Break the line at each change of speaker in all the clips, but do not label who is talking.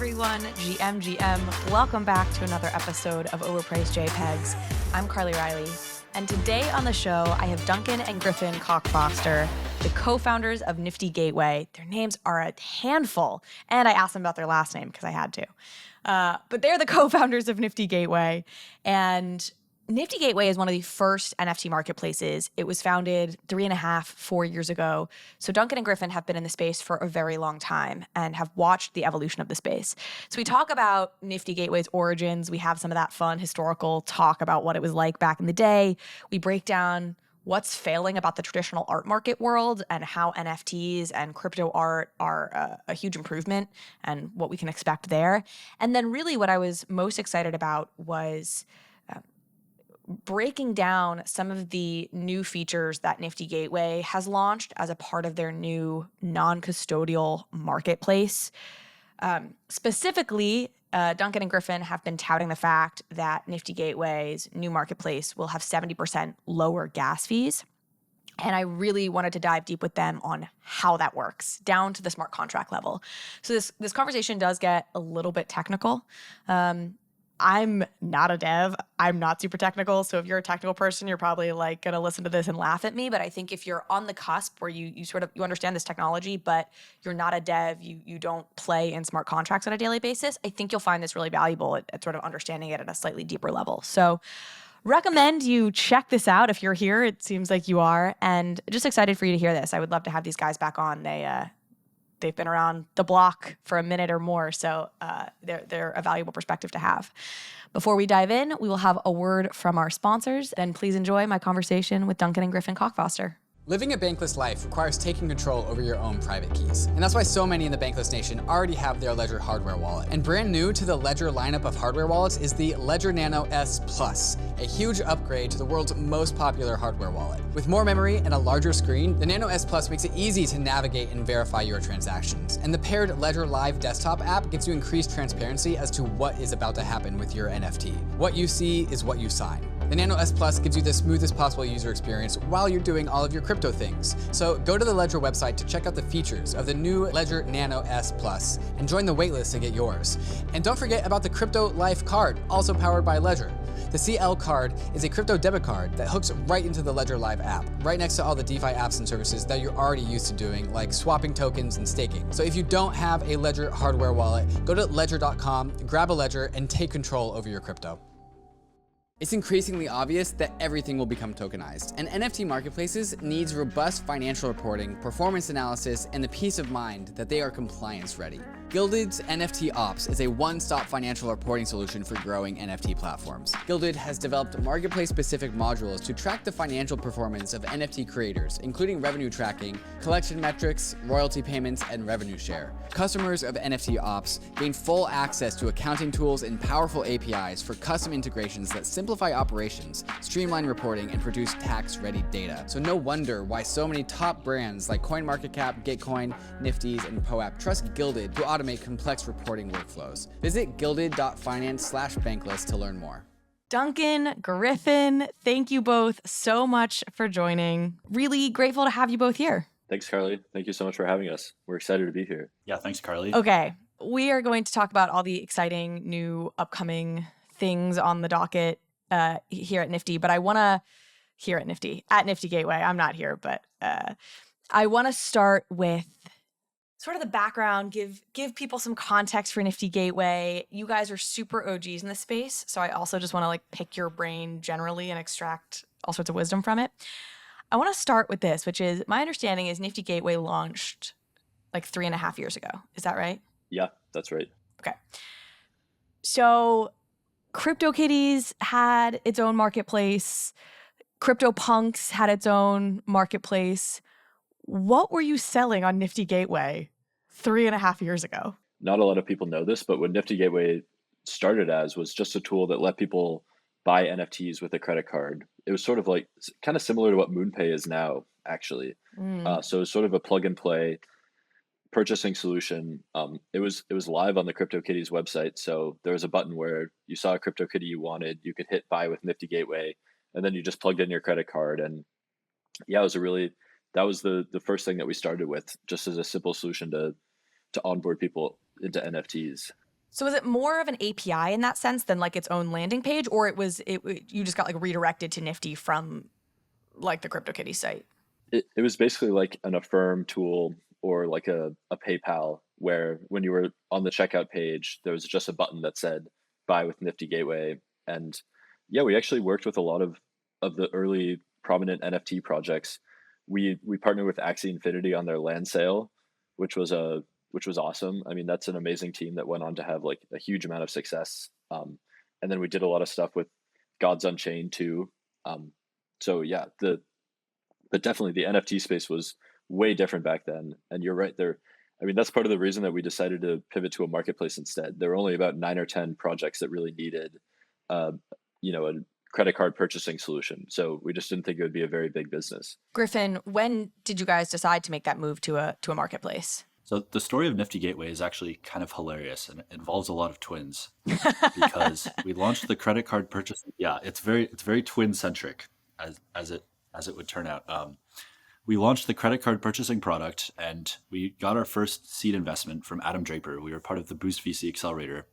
everyone, GM. Welcome back to another episode of Overpriced JPEGs. I'm Carly Riley, and today on the show, I have Duncan and Griffin Cockfoster, the co-founders of Nifty Gateway. Their names are a handful, and I asked them about their last name because I had to. But they're the co-founders of Nifty Gateway, and Nifty Gateway is one of the first NFT marketplaces. It was founded 4 years ago. So Duncan and Griffin have been in the space for a very long time and have watched the evolution of the space. So we talk about Nifty Gateway's origins. We have some of that fun historical talk about what it was like back in the day. We break down what's failing about the traditional art market world and how NFTs and crypto art are a huge improvement and what we can expect there. And then really what I was most excited about was breaking down some of the new features that Nifty Gateway has launched as a part of their new non-custodial marketplace. Specifically, Duncan and Griffin have been touting the fact that Nifty Gateway's new marketplace will have 70% lower gas fees. And I really wanted to dive deep with them on how that works, down to the smart contract level. So this conversation does get a little bit technical. I'm not a dev. I'm not super technical. So if you're a technical person, you're probably like going to listen to this and laugh at me. But I think if you're on the cusp where you understand this technology, but you're not a dev, you don't play in smart contracts on a daily basis, I think you'll find this really valuable at sort of understanding it at a slightly deeper level. So recommend you check this out if you're here. It seems like you are. And just excited for you to hear this. I would love to have these guys back on. They've been around the block for a minute or more, so they're a valuable perspective to have. Before we dive in, we will have a word from our sponsors, and please enjoy my conversation with Duncan and Griffin Cockfoster.
Living a bankless life requires taking control over your own private keys. And that's why so many in the bankless nation already have their Ledger hardware wallet. And brand new to the Ledger lineup of hardware wallets is the Ledger Nano S Plus, a huge upgrade to the world's most popular hardware wallet. With more memory and a larger screen, the Nano S Plus makes it easy to navigate and verify your transactions. And the paired Ledger Live desktop app gives you increased transparency as to what is about to happen with your NFT. What you see is what you sign. The Nano S Plus gives you the smoothest possible user experience while you're doing all of your crypto things. So go to the Ledger website to check out the features of the new Ledger Nano S Plus and join the waitlist to get yours. And don't forget about the Crypto Life card, also powered by Ledger. The CL card is a crypto debit card that hooks right into the Ledger Live app, right next to all the DeFi apps and services that you're already used to doing, like swapping tokens and staking. So if you don't have a Ledger hardware wallet, go to ledger.com, grab a Ledger, and take control over your crypto. It's increasingly obvious that everything will become tokenized, and NFT Marketplaces needs robust financial reporting, performance analysis, and the peace of mind that they are compliance ready. Gilded's NFT Ops is a one-stop financial reporting solution for growing NFT platforms. Gilded has developed marketplace-specific modules to track the financial performance of NFT creators, including revenue tracking, collection metrics, royalty payments, and revenue share. Customers of NFT Ops gain full access to accounting tools and powerful APIs for custom integrations that simplify operations, streamline reporting, and produce tax-ready data. So no wonder why so many top brands like CoinMarketCap, Gitcoin, Nifty's, and POAP trust Gilded to automate complex reporting workflows. Visit gilded.finance/bankless to learn more.
Duncan, Griffin, thank you both so much for joining. Really grateful to have you both here.
Thanks, Carly. Thank you so much for having us. We're excited to be here.
Yeah, thanks, Carly.
Okay, we are going to talk about all the exciting new upcoming things on the docket here at Nifty, but I want to at Nifty Gateway. I'm not here, but I want to start with sort of the background, give people some context for Nifty Gateway. You guys are super OGs in the space, so I also just want to pick your brain generally and extract all sorts of wisdom from it. I want to start with this, which is my understanding is Nifty Gateway launched 3.5 years ago. Is that right?
Yeah, that's right.
Okay. So CryptoKitties had its own marketplace. CryptoPunks had its own marketplace. What were you selling on Nifty Gateway 3.5 years ago?
Not a lot of people know this, but what Nifty Gateway started as was just a tool that let people buy NFTs with a credit card. It was sort of kind of similar to what MoonPay is now, actually. So it's sort of a plug and play purchasing solution. It was live on the CryptoKitties website. So there was a button where you saw a CryptoKitty you wanted, you could hit buy with Nifty Gateway, and then you just plugged in your credit card. And yeah, that was the first thing that we started with, just as a simple solution to onboard people into NFTs.
So is it more of an API in that sense than like its own landing page, or you just got like redirected to Nifty from like the CryptoKitties site?
It was basically like an Affirm tool or like a PayPal, where when you were on the checkout page, there was just a button that said buy with Nifty Gateway. And yeah, we actually worked with a lot of the early prominent NFT projects. We partnered with Axie Infinity on their land sale, which was awesome. I mean, that's an amazing team that went on to have like a huge amount of success. And then we did a lot of stuff with Gods Unchained too. So yeah, but definitely the NFT space was way different back then. And you're right there. I mean, that's part of the reason that we decided to pivot to a marketplace instead. There were only about 9 or 10 projects that really needed, uh, a credit card purchasing solution. So we just didn't think it would be a very big business.
Griffin, when did you guys decide to make that move to a marketplace?
So the story of Nifty Gateway is actually kind of hilarious, and it involves a lot of twins because we launched the credit card purchase. Yeah, it's very twin centric as it would turn out. We launched the credit card purchasing product, and we got our first seed investment from Adam Draper. We were part of the Boost VC Accelerator,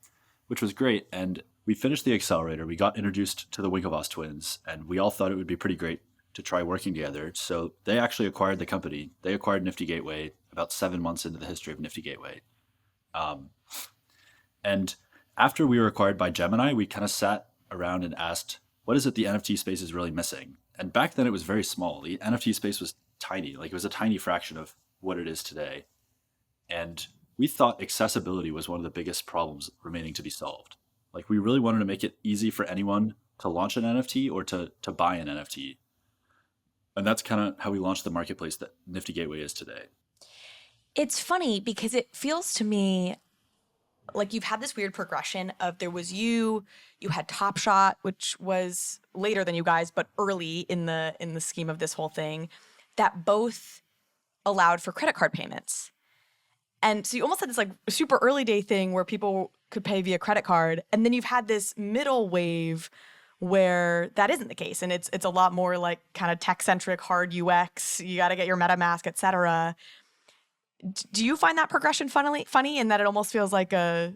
which was great. And we finished the accelerator. We got introduced to the Winklevoss twins, and we all thought it would be pretty great to try working together. So they actually acquired the company. They acquired Nifty Gateway about 7 months into the history of Nifty Gateway. And after we were acquired by Gemini, we kind of sat around and asked, what is it the NFT space is really missing? And back then it was very small. The NFT space was tiny. Like, it was a tiny fraction of what it is today. And we thought accessibility was one of the biggest problems remaining to be solved. Like, we really wanted to make it easy for anyone to launch an NFT or to buy an NFT. And that's kind of how we launched the marketplace that Nifty Gateway is today.
It's funny because it feels to me like you've had this weird progression of there was you had Top Shot, which was later than you guys, but early in the scheme of this whole thing, that both allowed for credit card payments. And so you almost had this like super early day thing where people could pay via credit card. And then you've had this middle wave where that isn't the case. And it's a lot more like kind of tech centric, hard UX. You got to get your MetaMask, et cetera. Do you find that progression funny in that it almost feels like a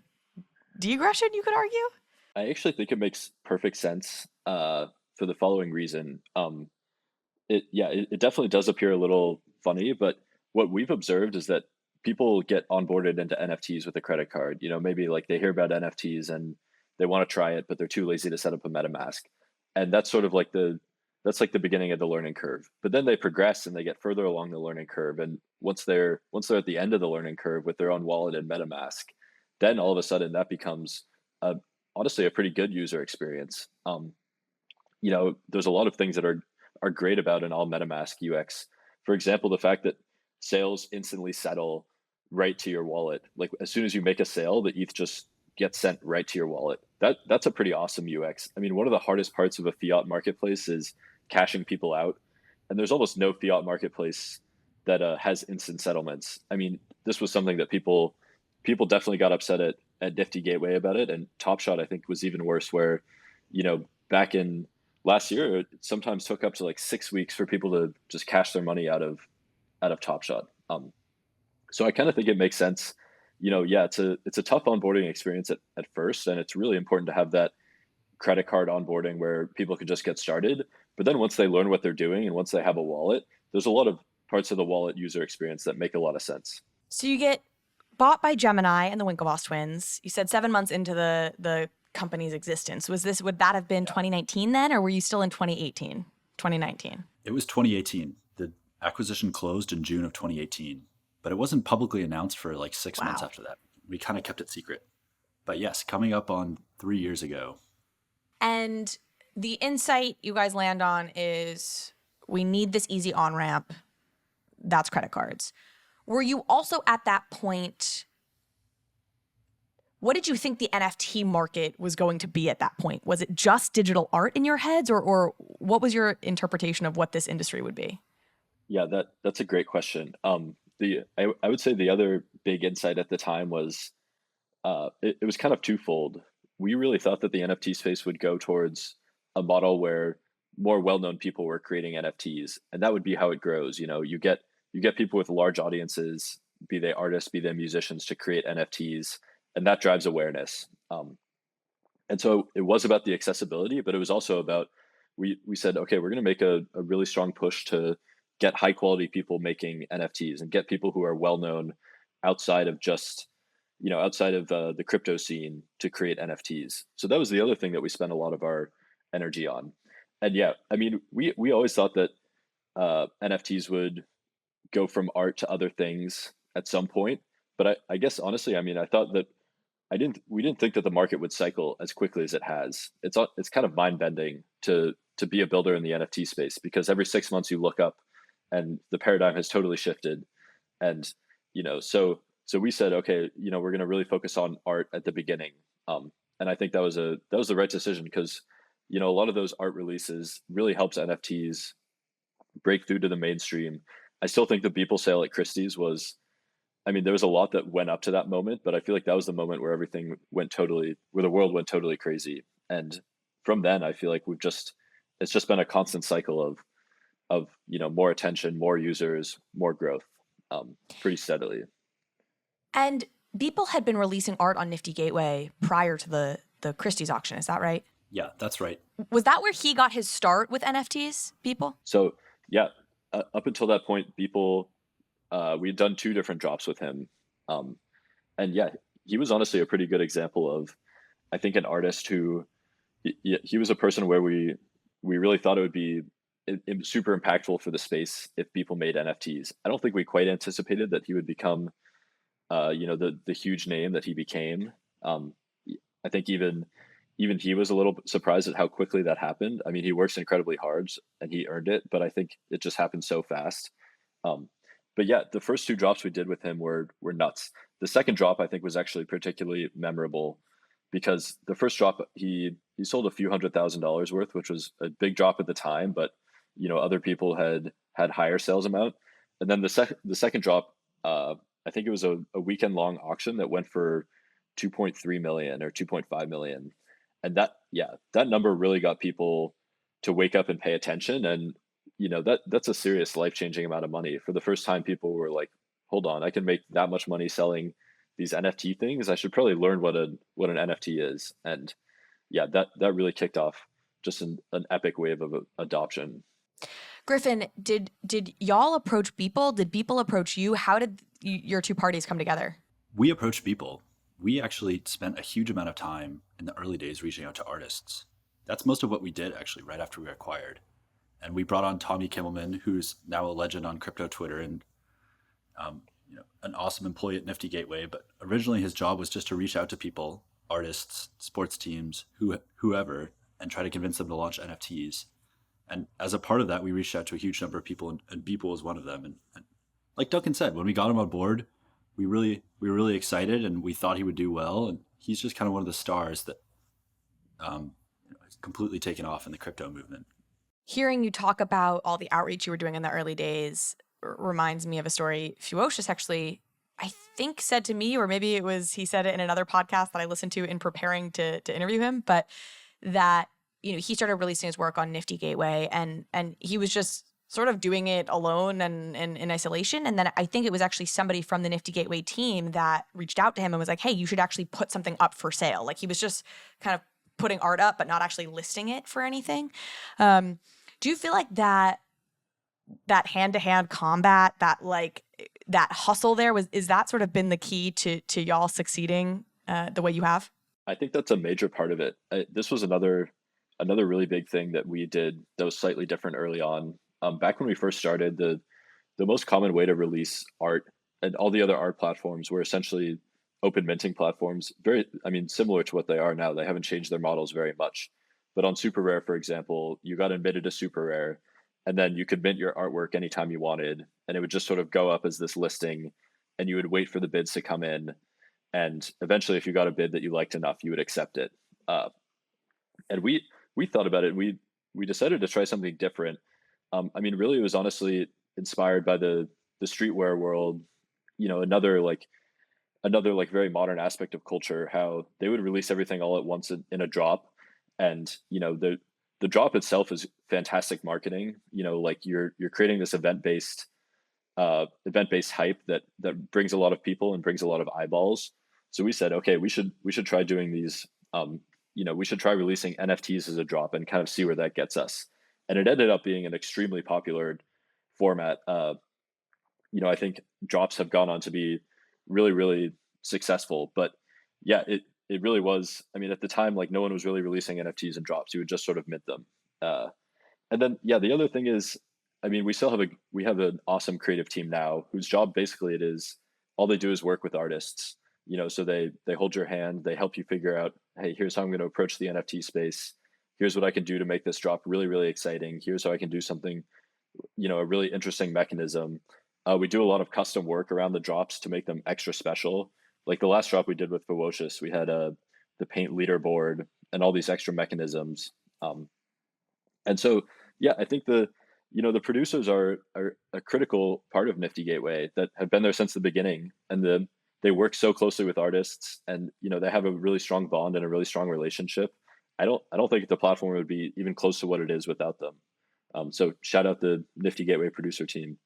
degression, you could argue?
I actually think it makes perfect sense for the following reason. It definitely does appear a little funny, but what we've observed is that people get onboarded into NFTs with a credit card. Maybe like they hear about NFTs and they want to try it, but they're too lazy to set up a MetaMask. And that's sort of like the beginning of the learning curve. But then they progress and they get further along the learning curve. And once they're at the end of the learning curve with their own wallet and MetaMask, then all of a sudden that becomes honestly a pretty good user experience. There's a lot of things that are great about an all MetaMask UX. For example, the fact that sales instantly settle right to your wallet. Like, as soon as you make a sale, the ETH just gets sent right to your wallet. That's a pretty awesome UX. I mean, one of the hardest parts of a fiat marketplace is cashing people out, and there's almost no fiat marketplace that has instant settlements. I mean, this was something that people definitely got upset at Nifty Gateway about it, and Top Shot I think was even worse, where back in last year it sometimes took up to like 6 weeks for people to just cash their money out of Top Shot. So I kind of think it makes sense. It's a tough onboarding experience at first, and it's really important to have that credit card onboarding where people can just get started. But then once they learn what they're doing and once they have a wallet, there's a lot of parts of the wallet user experience that make a lot of sense.
So you get bought by Gemini and the Winklevoss twins. You said 7 months into the company's existence. Would that have been 2019 then, or were you still in 2018, 2019?
It was 2018. The acquisition closed in June of 2018, but it wasn't publicly announced for like 6 months after that. We kind of kept it secret. But yes, coming up on 3 years ago.
And the insight you guys land on is we need this easy on-ramp. That's credit cards. Were you also at that point, what did you think the NFT market was going to be at that point? Was it just digital art in your heads, or what was your interpretation of what this industry would be?
Yeah, that's a great question. I would say the other big insight at the time was it was kind of twofold. We really thought that the NFT space would go towards a model where more well-known people were creating NFTs, and that would be how it grows. You get people with large audiences, be they artists, be they musicians, to create NFTs, and that drives awareness. And so it was about the accessibility, but it was also about, we said, okay, we're going to make a really strong push to get high quality people making NFTs and get people who are well known outside of just, outside of the crypto scene to create NFTs. So that was the other thing that we spent a lot of our energy on. And yeah, I mean, we always thought that NFTs would go from art to other things at some point. But I guess honestly, I mean, I thought that we didn't think that the market would cycle as quickly as it has. It's kind of mind bending to be a builder in the NFT space, because every 6 months you look up and the paradigm has totally shifted. And, so we said, okay, we're going to really focus on art at the beginning. And I think that was the right decision, because, a lot of those art releases really helps NFTs break through to the mainstream. I still think the Beeple sale at Christie's was, I mean, there was a lot that went up to that moment, but I feel like that was the moment where where the world went totally crazy. And from then, I feel like it's just been a constant cycle of more attention, more users, more growth, pretty steadily.
And Beeple had been releasing art on Nifty Gateway prior to the Christie's auction. Is that right?
Yeah, that's right.
Was that where he got his start with NFTs, Beeple?
So yeah, up until that point, Beeple, we had done 2 different drops with him. And yeah, he was honestly a pretty good example of, I think, an artist who, he was a person where we really thought it would be super impactful for the space if people made NFTs. I don't think we quite anticipated that he would become, the huge name that he became. I think even he was a little bit surprised at how quickly that happened. I mean, he works incredibly hard and he earned it, but I think it just happened so fast. But yeah, the first 2 drops we did with him were nuts. The second drop, I think, was actually particularly memorable, because the first drop, he sold a few $100,000 worth, which was a big drop at the time, but other people had higher sales amount. And then the second drop, I think it was a weekend long auction that went for 2.3 million or 2.5 million. And that number really got people to wake up and pay attention. And that's a serious life-changing amount of money. For the first time, people were like, hold on, I can make that much money selling these NFT things. I should probably learn what an NFT is. And yeah, that really kicked off just an epic wave of adoption.
Griffin, did y'all approach Beeple? Did Beeple approach you? How did your 2 parties come together?
We approached Beeple. We actually spent a huge amount of time in the early days reaching out to artists. That's most of what we did, actually, right after we were acquired. And we brought on Tommy Kimmelman, who's now a legend on crypto Twitter and an awesome employee at Nifty Gateway. But originally his job was just to reach out to people, artists, sports teams, whoever, and try to convince them to launch NFTs. And as a part of that, we reached out to a huge number of people, and Beeple was one of them. And like Duncan said, when we got him on board, we were really excited, and we thought he would do well. And he's just kind of one of the stars that has completely taken off in the crypto movement.
Hearing you talk about all the outreach you were doing in the early days reminds me of a story Fuocious actually, I think, said to me, or maybe it was he said it in another podcast that I listened to in preparing to interview him, but that he started releasing his work on Nifty Gateway, and he was just sort of doing it alone and in isolation. And then I think it was actually somebody from the Nifty Gateway team that reached out to him and was like, hey, you should actually put something up for sale. Like, he was just kind of putting art up, but not actually listing it for anything. Do you feel like that hand-to-hand combat, that hustle there, is that sort of been the key to y'all succeeding the way you have?
I think that's a major part of it. This was another really big thing that we did that was slightly different early on. Back when we first started, the most common way to release art, and all the other art platforms were essentially open minting platforms, similar to what they are now. They haven't changed their models very much. But on Super Rare, for example, you got admitted to Super Rare, and then you could mint your artwork anytime you wanted, and it would just sort of go up as this listing, and you would wait for the bids to come in, and eventually, if you got a bid that you liked enough, you would accept it. And we thought about it. We decided to try something different. Really, it was honestly inspired by the streetwear world. Another very modern aspect of culture, how they would release everything all at once in a drop. And the drop itself is fantastic marketing. You're creating this event-based hype that brings a lot of people and brings a lot of eyeballs. So we said, okay, we should try doing these. We should try releasing NFTs as a drop and kind of see where that gets us. And it ended up being an extremely popular format. I think drops have gone on to be really, really successful. But yeah, it really was. I mean, at the time, like no one was really releasing NFTs and drops. You would just sort of mint them. And then yeah, the other thing is, I mean, we have an awesome creative team now whose job basically it is all they do is work with artists. So they hold your hand, they help you figure out, hey, here's how I'm going to approach the NFT space. Here's what I can do to make this drop really, really exciting. Here's how I can do something, a really interesting mechanism. We do a lot of custom work around the drops to make them extra special. Like the last drop we did with Ferocious, we had the paint leaderboard and all these extra mechanisms. And so, yeah, I think the producers are a critical part of Nifty Gateway that have been there since the beginning, and they work so closely with artists, and they have a really strong bond and a really strong relationship. I don't think the platform would be even close to what it is without them. So shout out the Nifty Gateway producer team.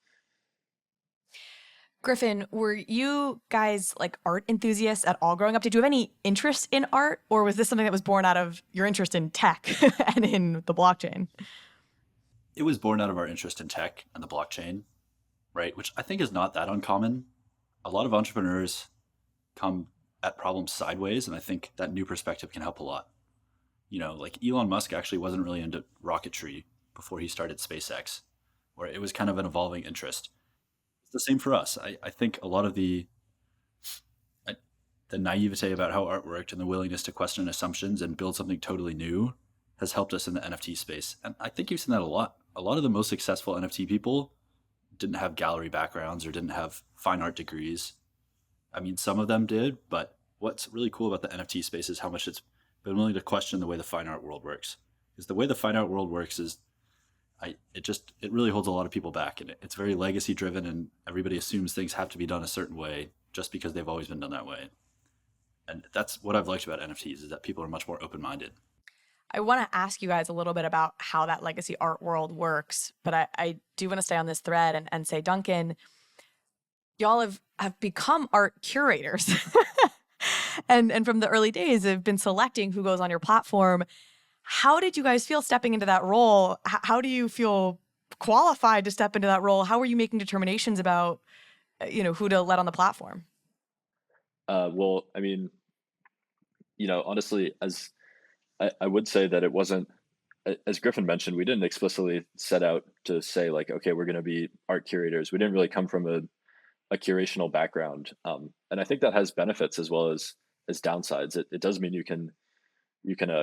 Griffin, were you guys like art enthusiasts at all growing up? Did you have any interest in art, or was this something that was born out of your interest in tech and in the blockchain?
It was born out of our interest in tech and the blockchain, right? Which I think is not that uncommon. A lot of entrepreneurs come at problems sideways, and I think that new perspective can help a lot. Like Elon Musk actually wasn't really into rocketry before he started SpaceX, where it was kind of an evolving interest. It's the same for us. I think a lot of the naivete about how art worked and the willingness to question assumptions and build something totally new has helped us in the NFT space. And I think you've seen that a lot. A lot of the most successful NFT people didn't have gallery backgrounds or didn't have fine art degrees. I mean, some of them did, but what's really cool about the NFT space is how much it's been willing to question the way the fine art world works. Because the way the fine art world works is it really holds a lot of people back, and it's very legacy driven, and everybody assumes things have to be done a certain way just because they've always been done that way. And that's what I've liked about NFTs, is that people are much more open-minded.
I want to ask you guys a little bit about how that legacy art world works, but I do want to stay on this thread and say, Duncan, y'all have become art curators and from the early days have been selecting who goes on your platform. How did you guys feel stepping into that role? How do you feel qualified to step into that role? How are you making determinations about, who to let on the platform?
Well, I mean, honestly, as I would say that it wasn't, as Griffin mentioned, we didn't explicitly set out to say like, okay, we're going to be art curators. We didn't really come from a curational background. And I think that has benefits as well as downsides. It does mean you can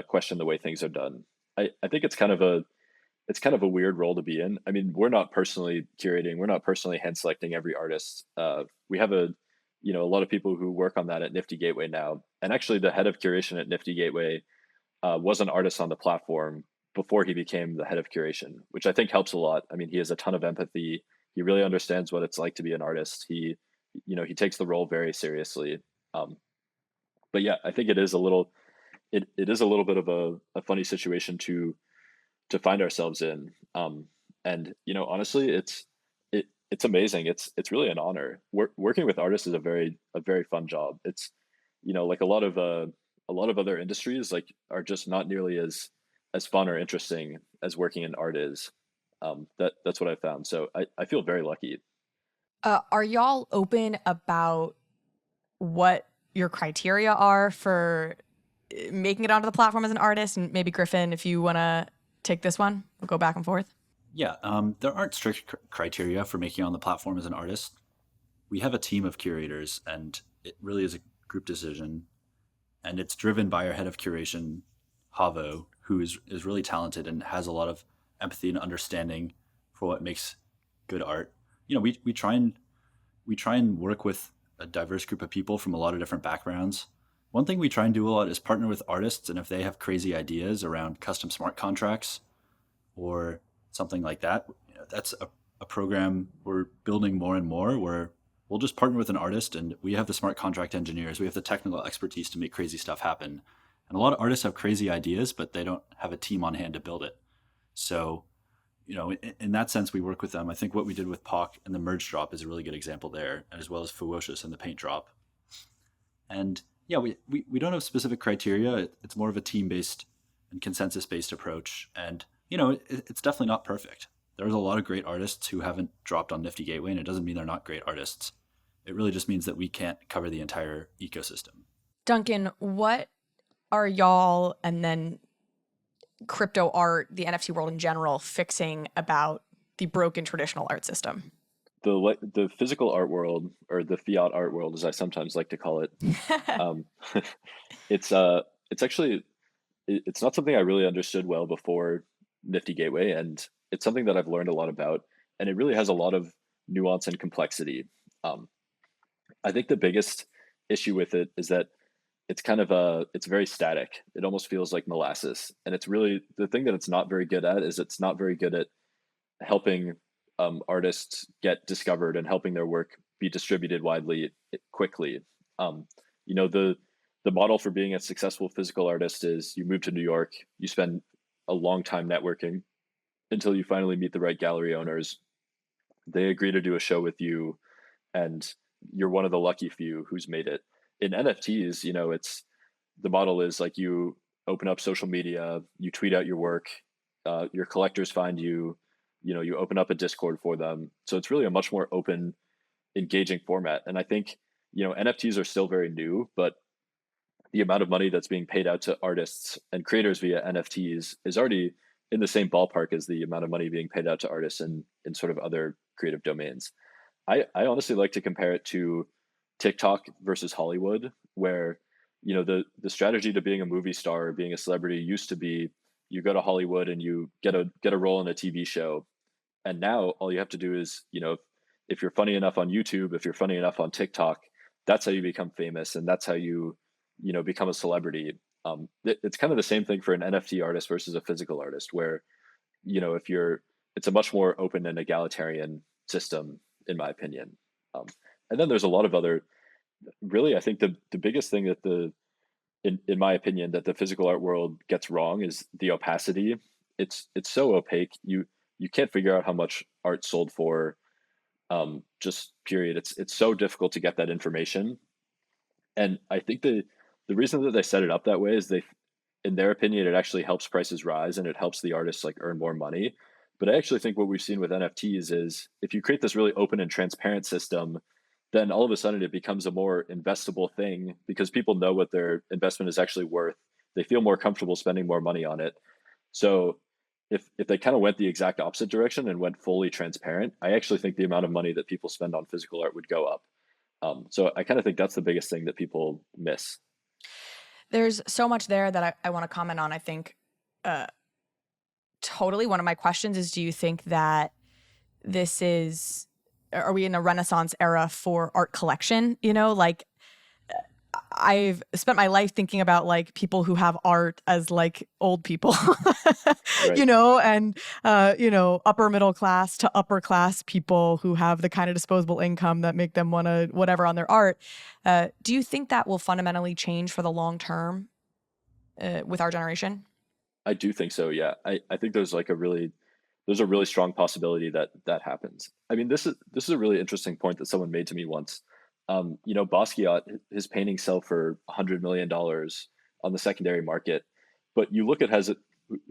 question the way things are done. I think it's kind of a weird role to be in. I mean, we're not personally curating, we're not personally hand selecting every artist. We have a lot of people who work on that at Nifty Gateway now. And actually the head of curation at Nifty Gateway was an artist on the platform before he became the head of curation, which I think helps a lot. I mean, he has a ton of empathy. He really understands what it's like to be an artist. He takes the role very seriously. But yeah, I think it is a little bit of a funny situation to find ourselves in. And honestly, it's amazing. It's really an honor. Working with artists is a very fun job. It's like a lot of other industries like are just not nearly as fun or interesting as working in art is. That's what I found. So I feel very lucky.
Are y'all open about what your criteria are for making it onto the platform as an artist? And maybe Griffin, if you want to take this one, we'll go back and forth.
Yeah, there aren't strict criteria for making it on the platform as an artist. We have a team of curators, and it really is a group decision. And it's driven by our head of curation, Havo, who is really talented and has a lot of empathy and understanding for what makes good art. We try and work with a diverse group of people from a lot of different backgrounds. One thing we try and do a lot is partner with artists, and if they have crazy ideas around custom smart contracts or something like that, that's a program we're building more and more, where we'll just partner with an artist, and we have the smart contract engineers, we have the technical expertise to make crazy stuff happen. And a lot of artists have crazy ideas, but they don't have a team on hand to build it. So, in that sense, we work with them. I think what we did with POC and the merge drop is a really good example there, as well as Ferocious and the paint drop. And Yeah, we don't have specific criteria. It's more of a team-based and consensus-based approach. And, it's definitely not perfect. There's a lot of great artists who haven't dropped on Nifty Gateway, and it doesn't mean they're not great artists. It really just means that we can't cover the entire ecosystem.
Duncan, what are y'all and then crypto art, the NFT world in general, fixing about the broken traditional art system?
The physical art world, or the fiat art world, as I sometimes like to call it, um, it's actually it's not something I really understood well before Nifty Gateway, and it's something that I've learned a lot about, and it really has a lot of nuance and complexity. Um, I think the biggest issue with it is that it's very static. It almost feels like molasses, and it's really the thing that it's not very good at is it's not very good at helping artists get discovered and helping their work be distributed widely quickly. Um, the model for being a successful physical artist is you move to New York, you spend a long time networking until you finally meet the right gallery owners. They agree to do a show with you, and you're one of the lucky few who's made it. In NFTs, it's the model is like you open up social media, you tweet out your work, your collectors find you, you open up a Discord for them. So it's really a much more open, engaging format. And I think, NFTs are still very new, but the amount of money that's being paid out to artists and creators via NFTs is already in the same ballpark as the amount of money being paid out to artists in sort of other creative domains. I honestly like to compare it to TikTok versus Hollywood, where the strategy to being a movie star or being a celebrity used to be you go to Hollywood and you get a role in a TV show, and now all you have to do is if you're funny enough on YouTube, if you're funny enough on TikTok, that's how you become famous, and that's how you become a celebrity. It's kind of the same thing for an NFT artist versus a physical artist, where if you're it's a much more open and egalitarian system, in my opinion. Um, and then there's a lot of other really, I think the biggest thing that in my opinion that the physical art world gets wrong is the opacity. It's so opaque. You can't figure out how much art sold for, just period. It's so difficult to get that information. And I think the reason that they set it up that way is in their opinion, it actually helps prices rise and it helps the artists like earn more money. But I actually think what we've seen with NFTs is if you create this really open and transparent system, then all of a sudden it becomes a more investable thing because people know what their investment is actually worth. They feel more comfortable spending more money on it. So if they kind of went the exact opposite direction and went fully transparent, I actually think the amount of money that people spend on physical art would go up. So I kind of think that's the biggest thing that people miss.
There's so much there that I want to comment on. I think totally one of my questions is, do you think that are we in a Renaissance era for art collection? I've spent my life thinking about like people who have art as like old people,
Right.
and upper middle class to upper class people who have the kind of disposable income that make them want to whatever on their art. Do you think that will fundamentally change for the long term with our generation?
I do think so. Yeah. I think there's a really strong possibility that happens. I mean, this is a really interesting point that someone made to me once. Basquiat, his paintings sell for $100 million on the secondary market, but you look at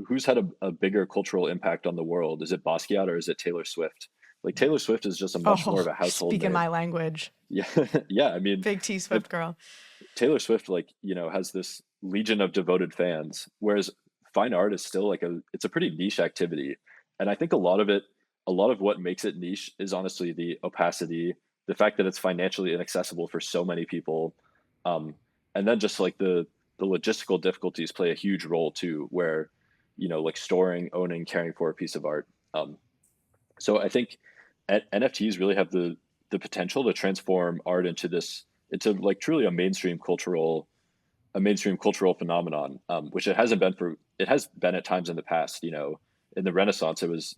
who's had a bigger cultural impact on the world? Is it Basquiat or is it Taylor Swift? Like Taylor Swift is just a much more of a household
speaking
name.
my language.
Yeah, yeah. I mean,
Big T Swift girl.
Taylor Swift, has this legion of devoted fans, whereas fine art is still it's a pretty niche activity. And I think a lot of what makes it niche is honestly the opacity, the fact that it's financially inaccessible for so many people. And then just like the logistical difficulties play a huge role too, where, like storing, owning, caring for a piece of art. So I think NFTs really have the potential to transform art into like truly a mainstream cultural phenomenon, which it has been at times in the past. In the Renaissance, it was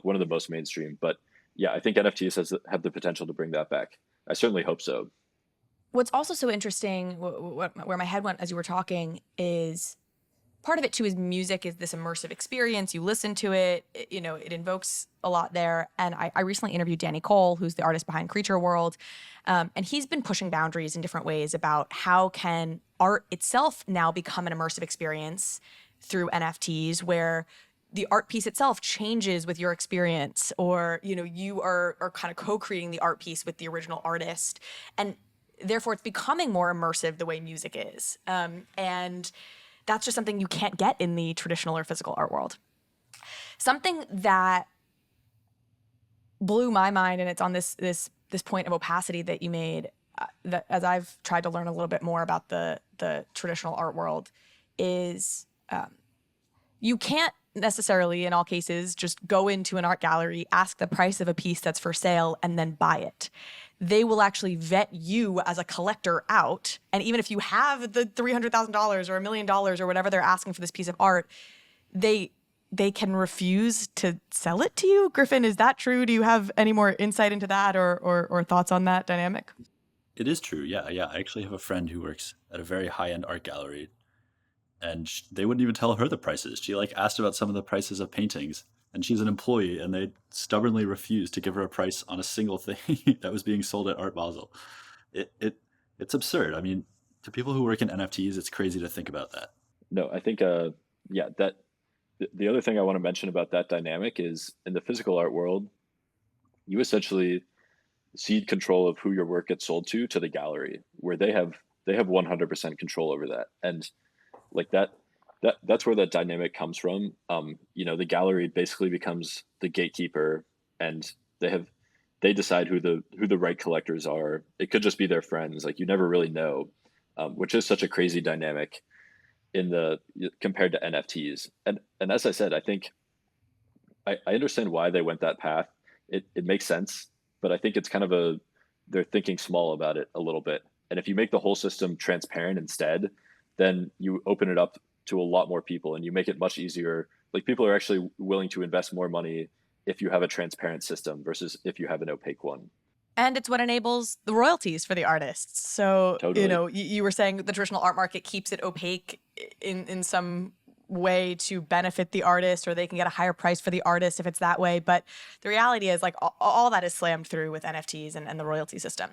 one of the most mainstream. But yeah, I think NFTs have the potential to bring that back. I certainly hope so.
What's also so interesting, where my head went as you were talking, is part of it too is music is this immersive experience. You listen to it, it invokes a lot there. And I recently interviewed Danny Cole, who's the artist behind Creature World. And he's been pushing boundaries in different ways about how can art itself now become an immersive experience through NFTs, where the art piece itself changes with your experience, or you are kind of co-creating the art piece with the original artist, and therefore it's becoming more immersive the way music is. And that's just something you can't get in the traditional or physical art world. Something that blew my mind, and it's on this point of opacity that you made, that as I've tried to learn a little bit more about the traditional art world, is you can't necessarily, in all cases, just go into an art gallery, ask the price of a piece that's for sale, and then buy it. They will actually vet you as a collector out. And even if you have the $300,000 or $1 million or whatever they're asking for this piece of art, they can refuse to sell it to you. Griffin, is that true? Do you have any more insight into that or thoughts on that dynamic?
It is true. Yeah. I actually have a friend who works at a very high-end art gallery, and they wouldn't even tell her the prices. She asked about some of the prices of paintings, and she's an employee, and they stubbornly refused to give her a price on a single thing that was being sold at Art Basel. It's absurd. I mean, to people who work in NFTs, it's crazy to think about that.
No, I think that the other thing I want to mention about that dynamic is in the physical art world, you essentially cede control of who your work gets sold to the gallery, where they have 100% control over that. And that's where that dynamic comes from. The gallery basically becomes the gatekeeper, and they decide who the right collectors are. It could just be their friends. You never really know, which is such a crazy dynamic compared to NFTs. And as I said, I think I understand why they went that path. It makes sense, but I think it's kind of they're thinking small about it a little bit. And if you make the whole system transparent instead, then you open it up to a lot more people, and you make it much easier. People are actually willing to invest more money if you have a transparent system versus if you have an opaque one.
And it's what enables the royalties for the artists. So,
Totally.
You were saying the traditional art market keeps it opaque in some way to benefit the artist, or they can get a higher price for the artist if it's that way. But the reality is all that is slammed through with NFTs and the royalty system.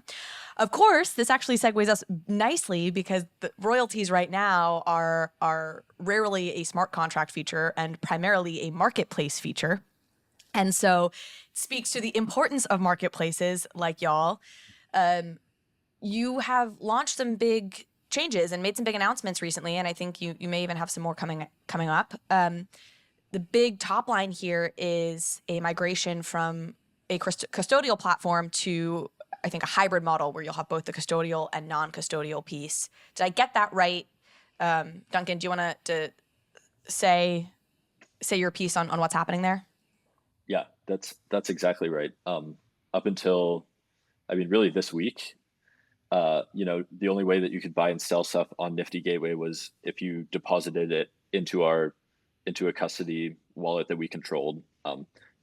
Of course, this actually segues us nicely, because the royalties right now are rarely a smart contract feature and primarily a marketplace feature. And so it speaks to the importance of marketplaces like y'all. You have launched some big changes and made some big announcements recently, and I think you may even have some more coming up. The big top line here is a migration from a custodial platform to, I think, a hybrid model where you'll have both the custodial and non-custodial piece. Did I get that right? Duncan, do you want to say your piece on what's happening there?
Yeah, that's exactly right. Up until, really this week, the only way that you could buy and sell stuff on Nifty Gateway was if you deposited it into a custody wallet that we controlled.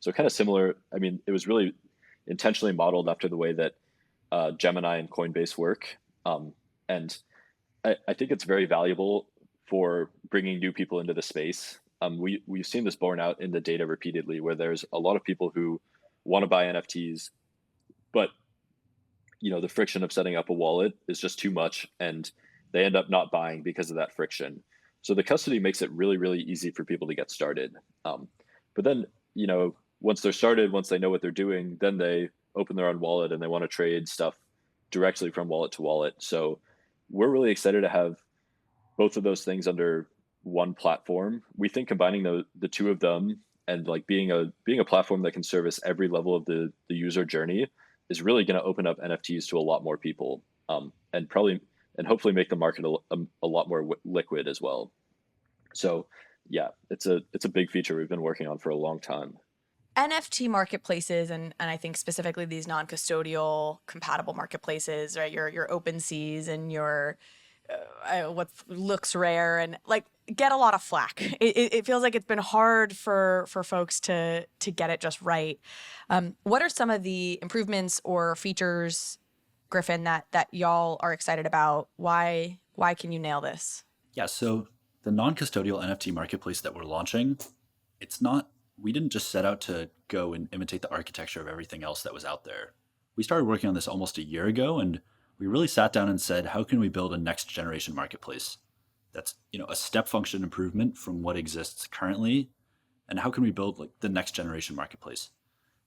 So kind of similar. It was really intentionally modeled after the way that Gemini and Coinbase work. And I think it's very valuable for bringing new people into the space. We've seen this borne out in the data repeatedly, where there's a lot of people who want to buy NFTs, but the friction of setting up a wallet is just too much, and they end up not buying because of that friction. So the custody makes it really, really easy for people to get started. But then, once they're started, once they know what they're doing, then they open their own wallet and they want to trade stuff directly from wallet to wallet. So we're really excited to have both of those things under one platform. We think combining the two of them and being a platform that can service every level of the user journey is really going to open up NFTs to a lot more people, and hopefully make the market a lot more liquid as well. So yeah, it's a big feature we've been working on for a long time.
NFT marketplaces, and I think specifically these non-custodial compatible marketplaces, right? Your OpenSeas and your what looks rare, and get a lot of flack. It feels like it's been hard for folks to get it just right. What are some of the improvements or features, Griffin, that y'all are excited about? Why can you nail this?
Yeah, so the non-custodial NFT marketplace that we're launching, we didn't just set out to go and imitate the architecture of everything else that was out there. We started working on this almost a year ago, and we really sat down and said, how can we build a next generation marketplace that's, a step function improvement from what exists currently, and how can we build like the next generation marketplace?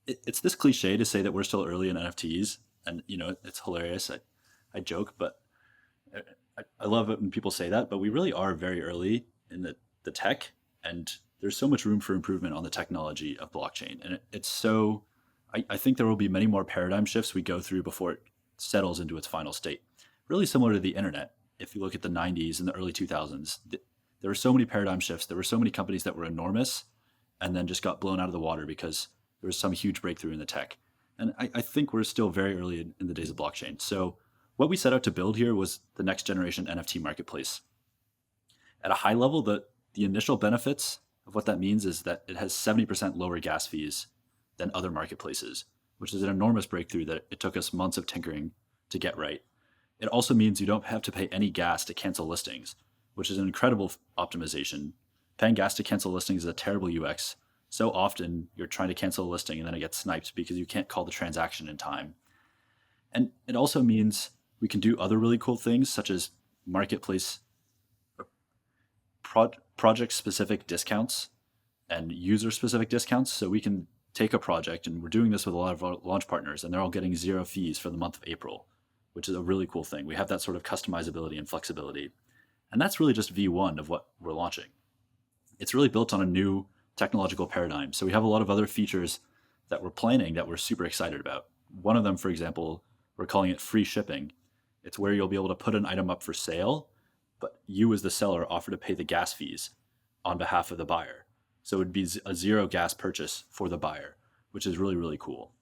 It's this cliche to say that we're still early in NFTs, and it's hilarious. I joke, but I love it when people say that, but we really are very early in the tech, and there's so much room for improvement on the technology of blockchain. And I think there will be many more paradigm shifts we go through before it settles into its final state. Really similar to the internet. If you look at the 90s and the early 2000s, there were so many paradigm shifts. There were so many companies that were enormous and then just got blown out of the water because there was some huge breakthrough in the tech. And I think we're still very early in the days of blockchain. So what we set out to build here was the next generation NFT marketplace. At a high level, the initial benefits of what that means is that it has 70% lower gas fees than other marketplaces, which is an enormous breakthrough that it took us months of tinkering to get right. It also means you don't have to pay any gas to cancel listings, which is an incredible optimization. Paying gas to cancel listings is a terrible UX. So often you're trying to cancel a listing and then it gets sniped because you can't call the transaction in time. And it also means we can do other really cool things such as marketplace project-specific discounts and user-specific discounts. So we can take a project, and we're doing this with a lot of our launch partners, and they're all getting 0 fees for the month of April, which is a really cool thing. We have that sort of customizability and flexibility. And that's really just V1 of what we're launching. It's really built on a new technological paradigm. So we have a lot of other features that we're planning that we're super excited about. One of them, for example, we're calling it free shipping. It's where you'll be able to put an item up for sale, but you as the seller offer to pay the gas fees on behalf of the buyer. So it would be a 0 gas purchase for the buyer, which is really, really cool.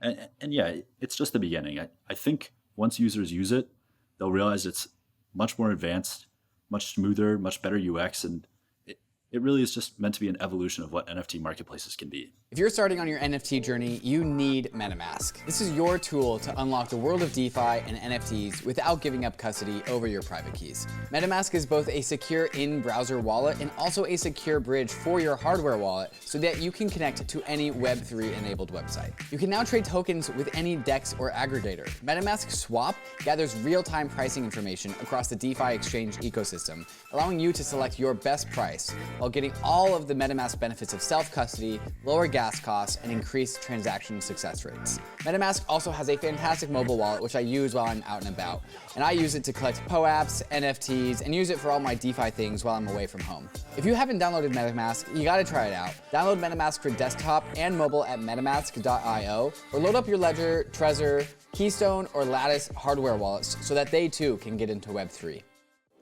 And yeah, it's just the beginning. I think once users use it, they'll realize it's much more advanced, much smoother, much better UX, and it really is just meant to be an evolution of what NFT marketplaces can be.
If you're starting on your NFT journey, you need MetaMask. This is your tool to unlock the world of DeFi and NFTs without giving up custody over your private keys. MetaMask is both a secure in-browser wallet and also a secure bridge for your hardware wallet so that you can connect to any Web3 enabled website. You can now trade tokens with any DEX or aggregator. MetaMask Swap gathers real-time pricing information across the DeFi exchange ecosystem, allowing you to select your best price while getting all of the MetaMask benefits of self-custody, lower gas costs, and increased transaction success rates. MetaMask also has a fantastic mobile wallet, which I use while I'm out and about. And I use it to collect POAPs, NFTs, and use it for all my DeFi things while I'm away from home. If you haven't downloaded MetaMask, you gotta try it out. Download MetaMask for desktop and mobile at metamask.io, or load up your Ledger, Trezor, Keystone, or Lattice hardware wallets so that they too can get into Web3.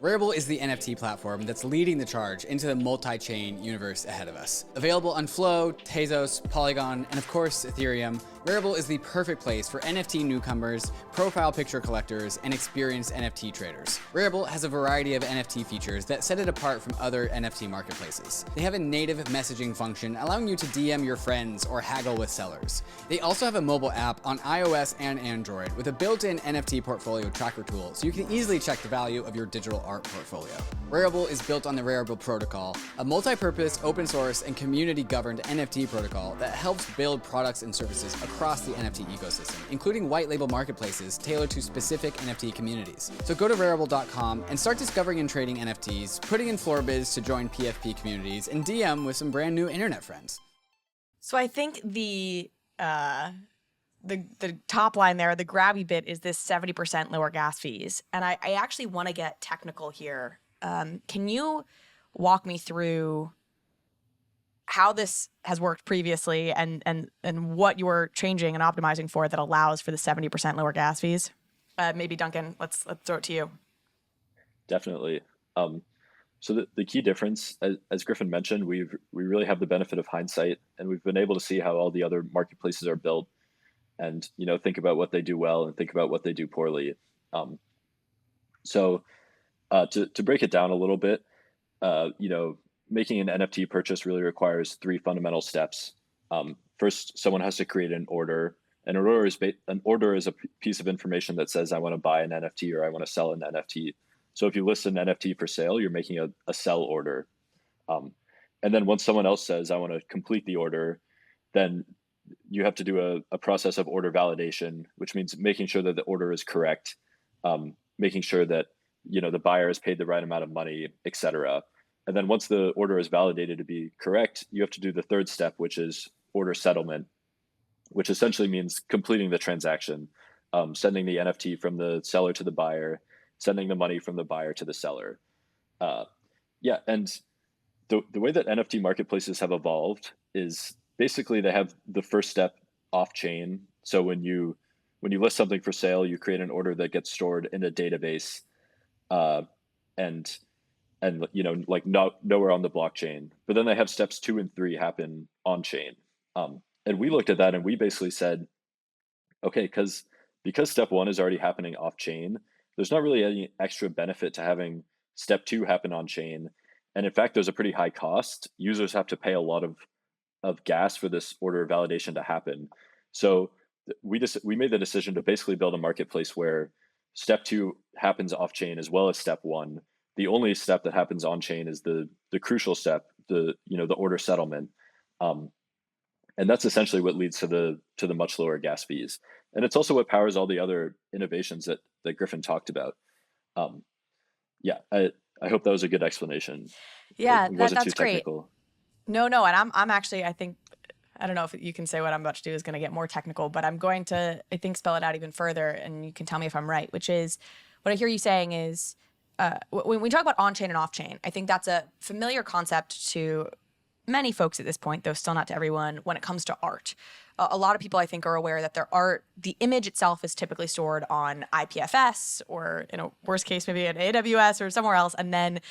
Rarible is the NFT platform that's leading the charge into the multi-chain universe ahead of us. Available on Flow, Tezos, Polygon, and of course Ethereum, Rarible is the perfect place for NFT newcomers, profile picture collectors, and experienced NFT traders. Rarible has a variety of NFT features that set it apart from other NFT marketplaces. They have a native messaging function allowing you to DM your friends or haggle with sellers. They also have a mobile app on iOS and Android with a built-in NFT portfolio tracker tool, so you can easily check the value of your digital art portfolio. Rarible is built on the Rarible protocol, a multi-purpose, open source, and community-governed NFT protocol that helps build products and services across the NFT ecosystem, including white label marketplaces tailored to specific NFT communities. So go to Rarible.com and start discovering and trading NFTs, putting in floor bids to join PFP communities, and DM with some brand new internet friends.
So I think the top line there, the grabby bit, is this 70% lower gas fees. And I actually want to get technical here. Can you walk me through how this has worked previously and what you're changing and optimizing for that allows for the 70% lower gas fees? Maybe Duncan, let's throw it to you.
Definitely. So the key difference, as Griffin mentioned, we really have the benefit of hindsight, and we've been able to see how all the other marketplaces are built, and think about what they do well and think about what they do poorly. So to break it down a little bit, making an NFT purchase really requires 3 fundamental steps. First, someone has to create an order. An order is a piece of information that says I want to buy an NFT or I want to sell an NFT. So if you list an NFT for sale, you're making a sell order. And then once someone else says, I want to complete the order, then you have to do a process of order validation, which means making sure that the order is correct, making sure that the buyer has paid the right amount of money, etc. And then once the order is validated to be correct, you have to do the third step, which is order settlement, which essentially means completing the transaction, sending the NFT from the seller to the buyer, sending the money from the buyer to the seller. And the way that NFT marketplaces have evolved is basically they have the first step off chain. So when you list something for sale, you create an order that gets stored in a database, and like nowhere on the blockchain. But then they have steps 2 and 3 happen on chain. And we looked at that and we basically said, okay, because step 1 is already happening off chain, there's not really any extra benefit to having step 2 happen on chain. And in fact, there's a pretty high cost. Users have to pay a lot of gas for this order validation to happen. So we made the decision to basically build a marketplace where step 2 happens off chain as well as step 1. The only step that happens on chain is the crucial step, the order settlement. And that's essentially what leads to the much lower gas fees. And it's also what powers all the other innovations that Griffin talked about. I hope that was a good explanation.
Yeah,
it wasn't
that's
too technical.
Great. No, and I'm actually, I think, I don't know if you can say what I'm about to do is going to get more technical, but I'm going to, I think, spell it out even further, and you can tell me if I'm right, which is, what I hear you saying is, when we talk about on-chain and off-chain, I think that's a familiar concept to many folks at this point, though still not to everyone, when it comes to art. A lot of people, I think, are aware that their art, the image itself is typically stored on IPFS or, worst case, maybe an AWS or somewhere else. And then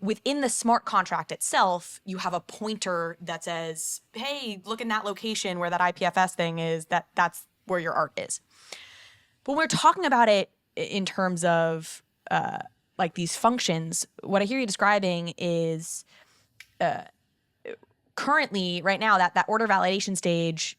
within the smart contract itself, you have a pointer that says, hey, look in that location where that IPFS thing is, that's where your art is. But when we're talking about it in terms of like these functions, what I hear you describing is currently, right now, that order validation stage,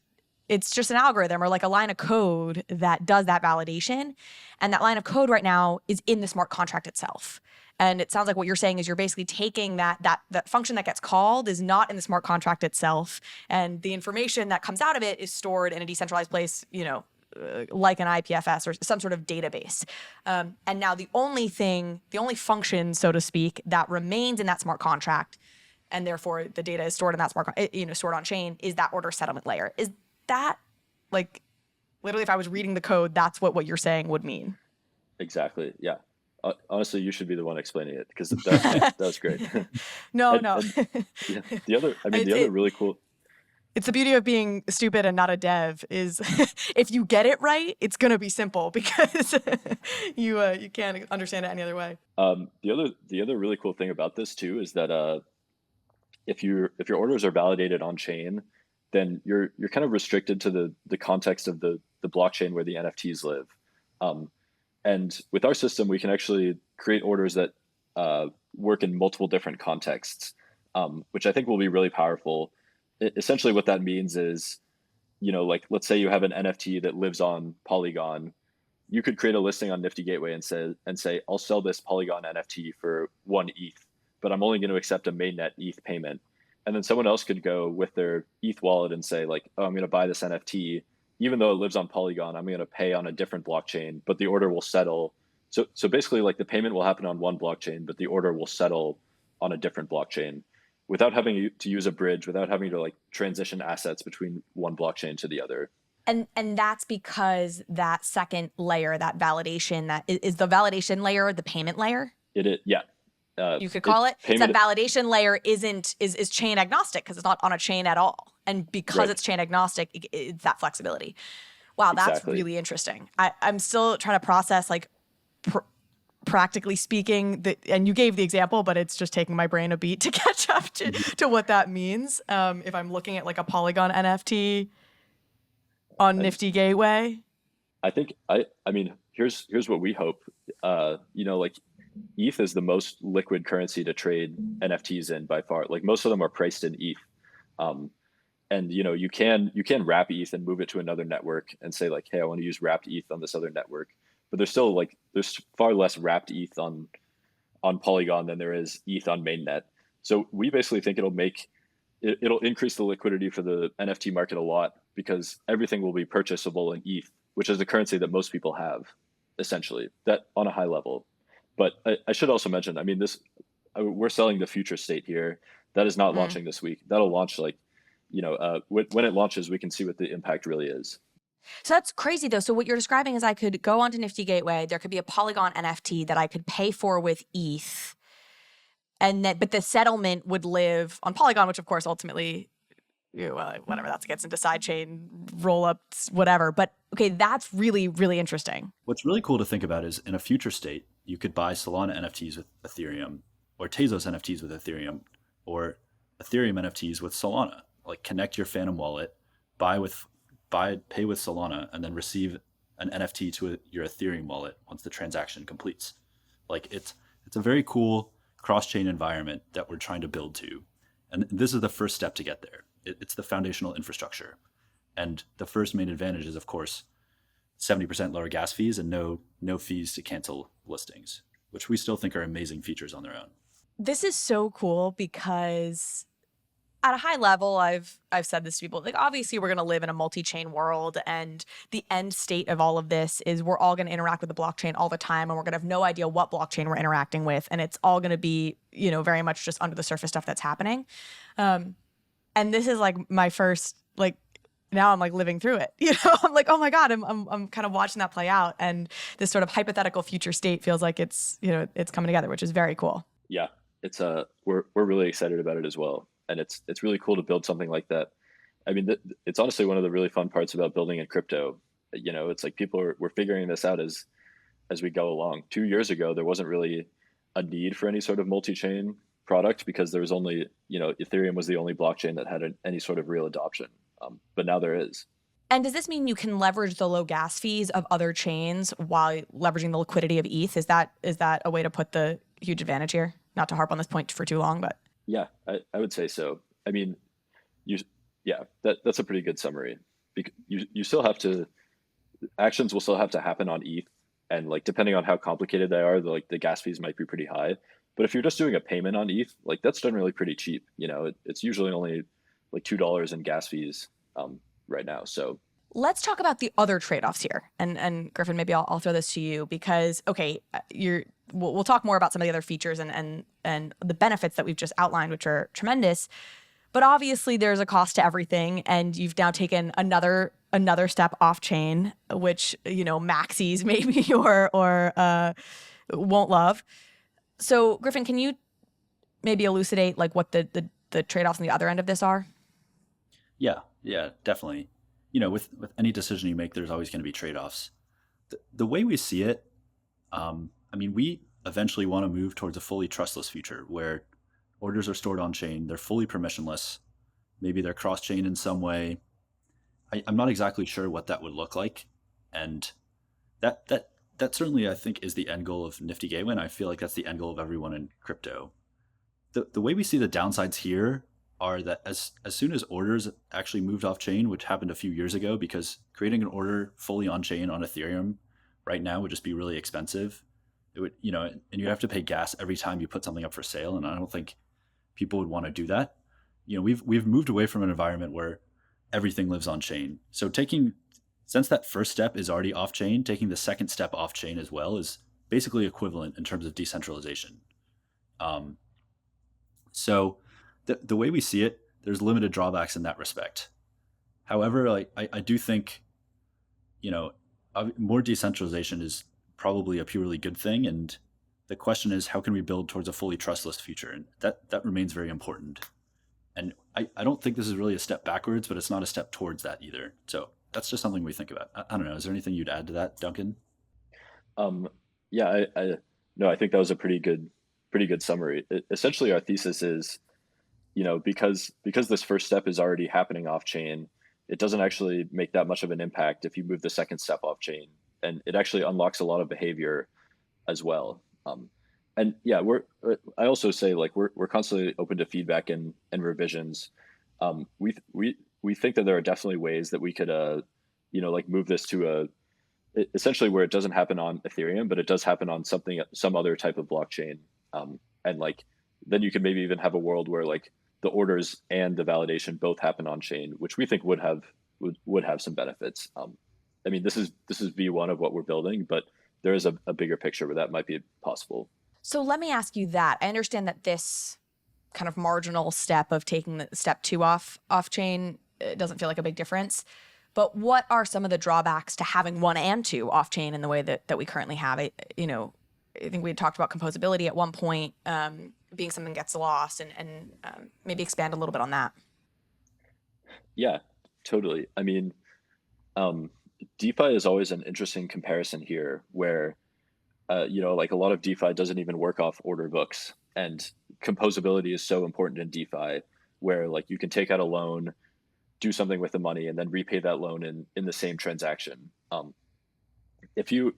it's just an algorithm or like a line of code that does that validation. And that line of code right now is in the smart contract itself. And it sounds like what you're saying is you're basically taking that function that gets called is not in the smart contract itself. And the information that comes out of it is stored in a decentralized place, like an IPFS or some sort of database. And now the only function, so to speak, that remains in that smart contract, and therefore the data is stored in that stored on chain, is that order settlement layer. Is that, like, literally, if I was reading the code, that's what you're saying would mean?
Exactly. Yeah. Honestly, you should be the one explaining it, because that was great.
No.
Yeah, the other really cool.
It's the beauty of being stupid and not a dev is if you get it right, it's going to be simple because you can't understand it any other way.
The other really cool thing about this too is that if your orders are validated on chain, then you're kind of restricted to the context of the blockchain where the NFTs live. And with our system, we can actually create orders that work in multiple different contexts, which I think will be really powerful. Essentially what that means is, like, let's say you have an NFT that lives on Polygon. You could create a listing on Nifty Gateway and say, I'll sell this Polygon NFT for 1 ETH, but I'm only going to accept a mainnet ETH payment. And then someone else could go with their ETH wallet and say, like, oh, I'm going to buy this NFT. Even though it lives on Polygon, I'm going to pay on a different blockchain, but the order will settle. So basically, like, the payment will happen on one blockchain, but the order will settle on a different blockchain, without having to use a bridge, without having to, like, transition assets between one blockchain to the other.
And that's because that second layer, that validation, that is the validation layer, the payment layer?
It is, yeah.
You could call it. So that validation layer is chain agnostic because it's not on a chain at all. And because it's chain agnostic, it's that flexibility. Wow, that's really interesting. I'm still trying to process, like, practically speaking, and you gave the example, but it's just taking my brain a beat to catch up to what that means. If I'm looking at, like, a Polygon NFT on Nifty Gateway.
I think, I mean, here's what we hope. Like, ETH is the most liquid currency to trade NFTs in by far. Like, most of them are priced in ETH. And you can wrap ETH and move it to another network and say, like, hey, I want to use wrapped ETH on this other network. But there's far less wrapped ETH on on Polygon than there is ETH on mainnet. So we basically think it'll increase the liquidity for the NFT market a lot, because everything will be purchasable in ETH, which is the currency that most people have, essentially, that on a high level. But I should also mention, I mean, we're selling the future state here. That is not launching this week. That'll launch when it launches, we can see what the impact really is.
So that's crazy though. So what you're describing is I could go onto Nifty Gateway. There could be a Polygon NFT that I could pay for with ETH, but the settlement would live on Polygon, which of course ultimately, whatever that gets into sidechain roll-ups, whatever. But okay, that's really, really interesting.
What's really cool to think about is in a future state, you could buy Solana NFTs with Ethereum, or Tezos NFTs with Ethereum, or Ethereum NFTs with Solana. Like connect your Phantom wallet, pay with Solana, and then receive an NFT to your Ethereum wallet once the transaction completes. Like it's a very cool cross-chain environment that we're trying to build to. And this is the first step to get there. It's the foundational infrastructure. And the first main advantage is, of course, 70% lower gas fees and no fees to cancel listings, which we still think are amazing features on their own.
This is so cool because at a high level, I've said this to people, like obviously we're going to live in a multi-chain world, and the end state of all of this is we're all going to interact with the blockchain all the time, and we're going to have no idea what blockchain we're interacting with, and it's all going to be, very much just under the surface stuff that's happening. And this is like my first, like, now I'm like living through it. I'm like, oh my God, I'm kind of watching that play out, and this sort of hypothetical future state feels like it's coming together, which is very cool.
Yeah, it's we're really excited about it as well. And it's really cool to build something like that. I mean, it's honestly one of the really fun parts about building in crypto. It's like we're figuring this out as we go along. 2 years ago, there wasn't really a need for any sort of multi-chain product, because there was only, Ethereum was the only blockchain that had any sort of real adoption. But now there is.
And does this mean you can leverage the low gas fees of other chains while leveraging the liquidity of ETH? Is that a way to put the huge advantage here? Not to harp on this point for too long, but.
Yeah, I would say so. I mean, that's a pretty good summary. You still have to, actions will still have to happen on ETH, and like depending on how complicated they are, the gas fees might be pretty high. But if you're just doing a payment on ETH, like that's generally pretty cheap. It's usually only like $2 in gas fees right now. So
let's talk about the other trade-offs here. And Griffin, maybe I'll throw this to you because, okay, we'll talk more about some of the other features and the benefits that we've just outlined, which are tremendous. But obviously there's a cost to everything, and you've now taken another step off chain, which, maxis maybe or won't love. So Griffin, can you maybe elucidate like what the trade-offs on the other end of this are?
Yeah, definitely. With any decision you make, there's always going to be trade-offs. The way we see it, we eventually want to move towards a fully trustless future where orders are stored on chain, they're fully permissionless, maybe they're cross-chain in some way. I'm not exactly sure what that would look like, and that certainly I think is the end goal of Nifty Gateway, and I feel like that's the end goal of everyone in crypto. The way we see the downsides here are that as soon as orders actually moved off chain, which happened a few years ago, because creating an order fully on chain on Ethereum right now would just be really expensive. It would, and you have to pay gas every time you put something up for sale, and I don't think people would want to do that. We've moved away from an environment where everything lives on chain. So since that first step is already off chain, taking the second step off chain as well is basically equivalent in terms of decentralization. So the way we see it, there's limited drawbacks in that respect. However, I do think, more decentralization is probably a purely good thing. And the question is, how can we build towards a fully trustless future? And that remains very important. And I don't think this is really a step backwards, but it's not a step towards that either. So that's just something we think about. I don't know. Is there anything you'd add to that, Duncan?
Yeah, I think that was a pretty good summary. Essentially, our thesis is, because this first step is already happening off chain, it doesn't actually make that much of an impact if you move the second step off chain, and it actually unlocks a lot of behavior as well. And yeah, I also say we're constantly open to feedback and revisions. We think that there are definitely ways that we could move this to essentially where it doesn't happen on Ethereum, but it does happen on some other type of blockchain. And like, then you could maybe even have a world where like the orders and the validation both happen on chain, which we think would have some benefits. I mean, this is V1 of what we're building, but there is a bigger picture where that might be possible.
So let me ask you that. I understand that this kind of marginal step of taking the step 2 off chain, it doesn't feel like a big difference. But what are some of the drawbacks to having 1 and 2 off chain in the way that we currently have? I think we had talked about composability at one point, being something gets lost, and maybe expand a little bit on that.
Yeah, totally. I mean, DeFi is always an interesting comparison here where, like a lot of DeFi doesn't even work off order books, and composability is so important in DeFi where like you can take out a loan, do something with the money, and then repay that loan in the same transaction. If you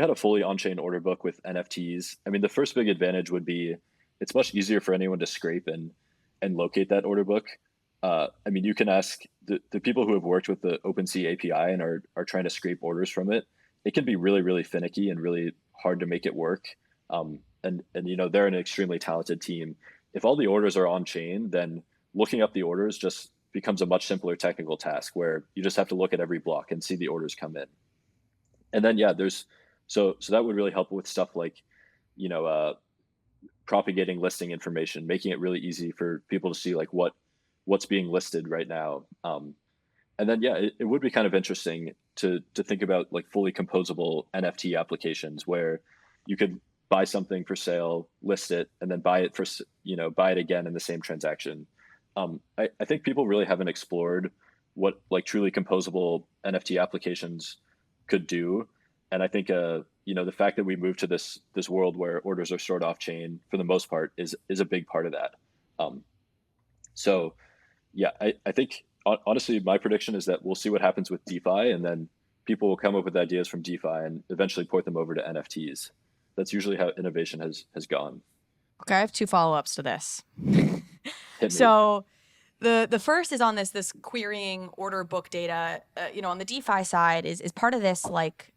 had a fully on-chain order book with NFTs, I mean, the first big advantage would be it's much easier for anyone to scrape and locate that order book. I mean, you can ask the people who have worked with the OpenSea API and are trying to scrape orders from it. It can be really, really finicky and really hard to make it work. And they're an extremely talented team. If all the orders are on chain, then looking up the orders just becomes a much simpler technical task where you just have to look at every block and see the orders come in. And then so that would really help with stuff like, propagating listing information, making it really easy for people to see like what's being listed right now. And then it would be kind of interesting to think about like fully composable NFT applications where you could buy something for sale, list it, and then buy it again in the same transaction. I think people really haven't explored what like truly composable NFT applications could do. And I think the fact that we moved to this world where orders are stored off chain for the most part is a big part of that. So yeah, I think honestly, my prediction is that we'll see what happens with DeFi, and then people will come up with ideas from DeFi and eventually port them over to NFTs. That's usually how innovation has gone.
Okay, I have 2 follow-ups to this.
Hit me.
So the first is on this querying order book data. On the DeFi side is part of this like,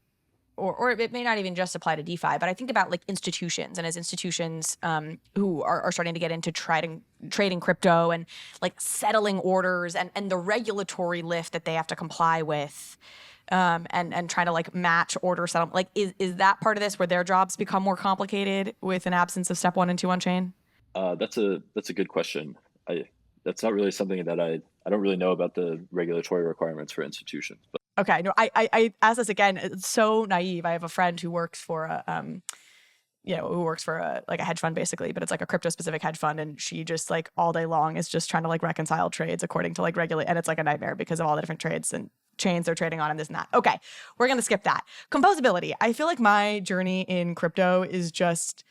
or it may not even just apply to DeFi, but I think about like institutions, and as institutions who are starting to get into trading crypto and like settling orders and the regulatory lift that they have to comply with, and trying to like match order settlement. Like is that part of this where their jobs become more complicated with an absence of step 1 and 2 on chain?
That's a good question. That's not really something that I don't really know about the regulatory requirements for institutions. But
Okay, no, I ask this again. It's so naive. I have a friend who works for a like a hedge fund basically, but it's like a crypto specific hedge fund, and she just like all day long is just trying to like reconcile trades according to like regulate, and it's like a nightmare because of all the different trades and chains they're trading on and this and that. Okay, we're gonna skip that. Composability. I feel like my journey in crypto is just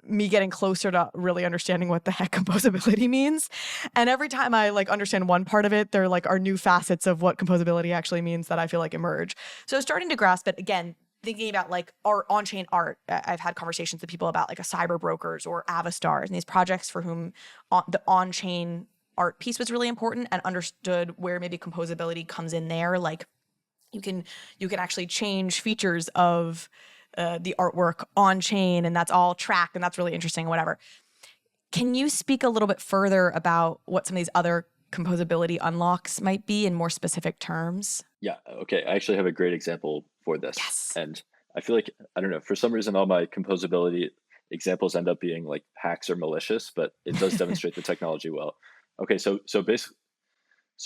me getting closer to really understanding what the heck composability means. And every time I like understand one part of it, there like are new facets of what composability actually means that I feel like emerge. So starting to grasp it again, thinking about like art, on-chain art. I've had conversations with people about like a cyber brokers or Avastars and these projects for whom the on-chain art piece was really important, and understood where maybe composability comes in there. Like you can actually change features of the artwork on chain, and that's all tracked, and that's really interesting, whatever. Can you speak a little bit further about what some of these other composability unlocks might be in more specific terms?
yeah, okay. I actually have a great example for this.
Yes.
And I feel like, I don't know, for some reason, all my composability examples end up being like hacks or malicious, but it does demonstrate the technology well. Okay, so basically,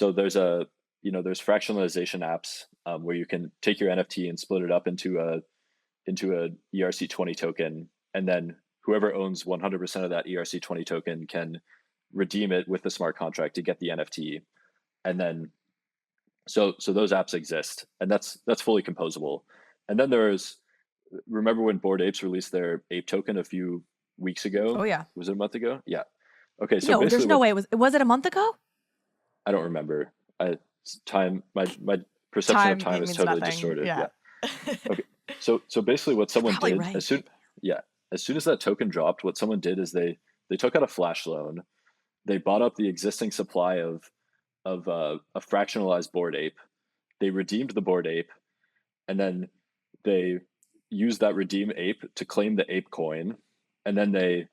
there's there's fractionalization apps where you can take your NFT and split it up into a ERC20 token, and then whoever owns 100% of that ERC20 token can redeem it with the smart contract to get the NFT. And then so those apps exist, and that's fully composable. And then remember when Bored Apes released their ape token a few weeks ago?
Oh yeah.
Was it a month ago? Yeah. Okay, so
No, there's no way. Was it a month ago?
I don't remember. My perception of time is totally
nothing.
distorted.
Yeah.
Okay. So basically what someone
Probably
did
right.
as soon as that token dropped, what someone did is they took out a flash loan, they bought up the existing supply of a fractionalized Bored Ape, they redeemed the Bored Ape, and then they used that redeem ape to claim the ape coin, and then they